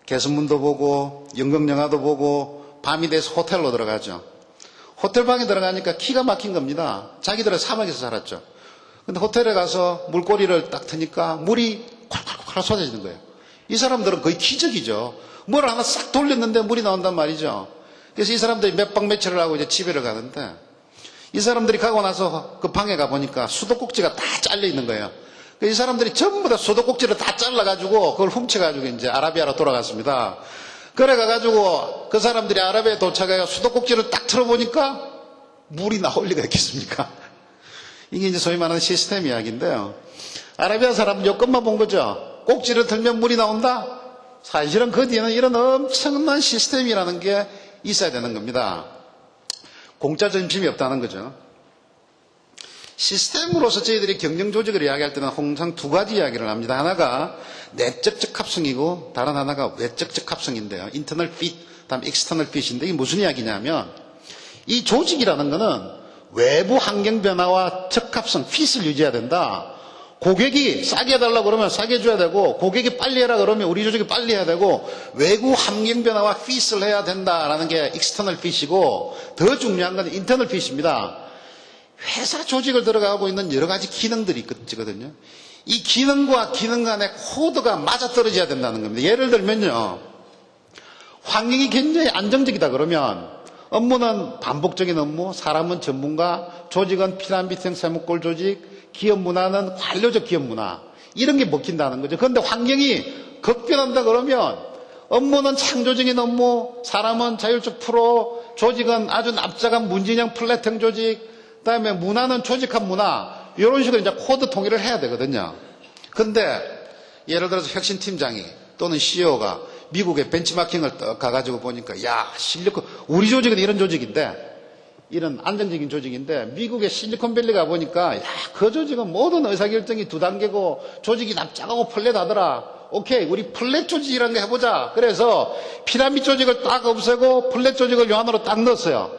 개선문도 보고, 연극영화도 보고, 밤이 돼서 호텔로 들어가죠. 호텔방에 들어가니까 기가 막힌 겁니다. 자기들은 사막에서 살았죠. 근데 호텔에 가서 물고리를 딱 트니까 물이 콸콸콸 쏟아지는 거예요. 이 사람들은 거의 기적이죠. 물을 하나 싹 돌렸는데 물이 나온단 말이죠. 그래서 이 사람들이 몇 박 며칠을 하고 이제 집에를 가는데, 이 사람들이 가고 나서 그 방에 가보니까 수도꼭지가 다 잘려 있는 거예요. 이 사람들이 전부 다 수도꼭지를 다 잘라가지고 그걸 훔쳐가지고 이제 아라비아로 돌아갔습니다. 그래 가가지고 그 사람들이 아라비아에 도착해서 수도꼭지를 딱 틀어보니까 물이 나올 리가 있겠습니까? 이게 이제 소위 말하는 시스템 이야기인데요. 아라비아 사람은 여건만 본 거죠. 꼭지를 틀면 물이 나온다? 사실은 그 뒤에는 이런 엄청난 시스템이라는 게 있어야 되는 겁니다. 공짜 점심이 없다는 거죠. 시스템으로서 저희들이 경영 조직을 이야기할 때는 항상 두 가지 이야기를 합니다. 하나가 내적 적합성이고 다른 하나가 외적 적합성인데요. 인터널 fit, 다음 external fit인데 이게 무슨 이야기냐면, 이 조직이라는 거는 외부 환경 변화와 적합성, fit을 유지해야 된다. 고객이 싸게 해달라고 그러면 싸게 해줘야 되고, 고객이 빨리 해라 그러면 우리 조직이 빨리 해야 되고, 외부 환경 변화와 fit을 해야 된다라는 게 external fit이고, 더 중요한 건 internal fit입니다. 회사 조직을 들어가고 있는 여러 가지 기능들이 있거든요. 이 기능과 기능 간의 코드가 맞아떨어져야 된다는 겁니다. 예를 들면요, 환경이 굉장히 안정적이다 그러면 업무는 반복적인 업무, 사람은 전문가, 조직은 피라미드형 세목골 조직, 기업 문화는 관료적 기업 문화, 이런 게 먹힌다는 거죠. 그런데 환경이 급변한다 그러면 업무는 창조적인 업무, 사람은 자율적 프로, 조직은 아주 납작한 문진형 플랫형 조직, 그다음에 문화는 조직한 문화, 이런 식으로 이제 코드 통일을 해야 되거든요. 근데 예를 들어서 혁신팀장이 또는 CEO가 미국의 벤치마킹을 가가지고 보니까, 야, 우리 조직은 이런 조직인데, 이런 안정적인 조직인데, 미국의 실리콘밸리가 보니까, 야, 그 조직은 모든 의사결정이 2단계고 조직이 납작하고 플랫하더라. 오케이, 우리 플랫 조직이라는 거 해보자. 그래서 피라미드 조직을 딱 없애고 플랫 조직을 요 안으로 딱 넣었어요.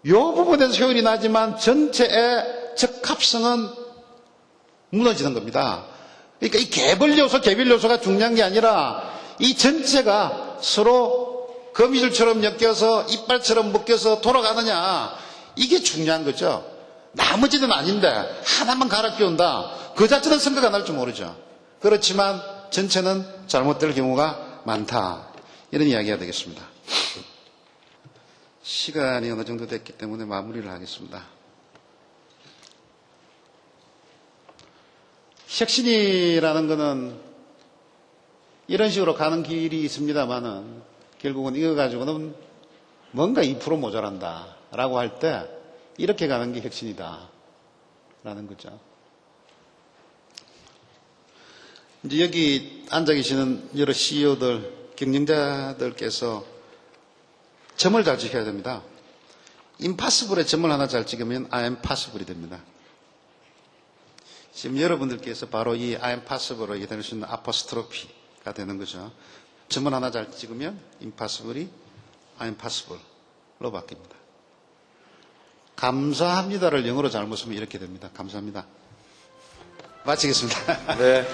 요 부분에서 효율이 나지만 전체의 적합성은 무너지는 겁니다. 그러니까 이 개별 요소가 중요한 게 아니라 이 전체가 서로 거미줄처럼 엮여서 이빨처럼 묶여서 돌아가느냐, 이게 중요한 거죠. 나머지는 아닌데 하나만 갈아 끼운다, 그 자체는 생각 안 할 줄 모르죠. 그렇지만 전체는 잘못될 경우가 많다, 이런 이야기가 되겠습니다. 시간이 어느 정도 됐기 때문에 마무리를 하겠습니다. 혁신이라는 거는 이런 식으로 가는 길이 있습니다만은 결국은 이거 가지고는 뭔가 2% 모자란다 라고 할 때 이렇게 가는 게 혁신이다 라는 거죠. 이제 여기 앉아 계시는 여러 CEO들, 경영자들께서 점을 잘 지켜야 됩니다. 임파서블에 점을 하나 잘 찍으면 I am possible이 됩니다. 지금 여러분들께서 바로 이 I am possible로 얘기할 수 있는 아포스트로피가 되는 거죠. 점을 하나 잘 찍으면 impossible이 I am possible로 바뀝니다. 감사합니다를 영어로 잘못 쓰면 이렇게 됩니다. 감사합니다. 마치겠습니다. 네.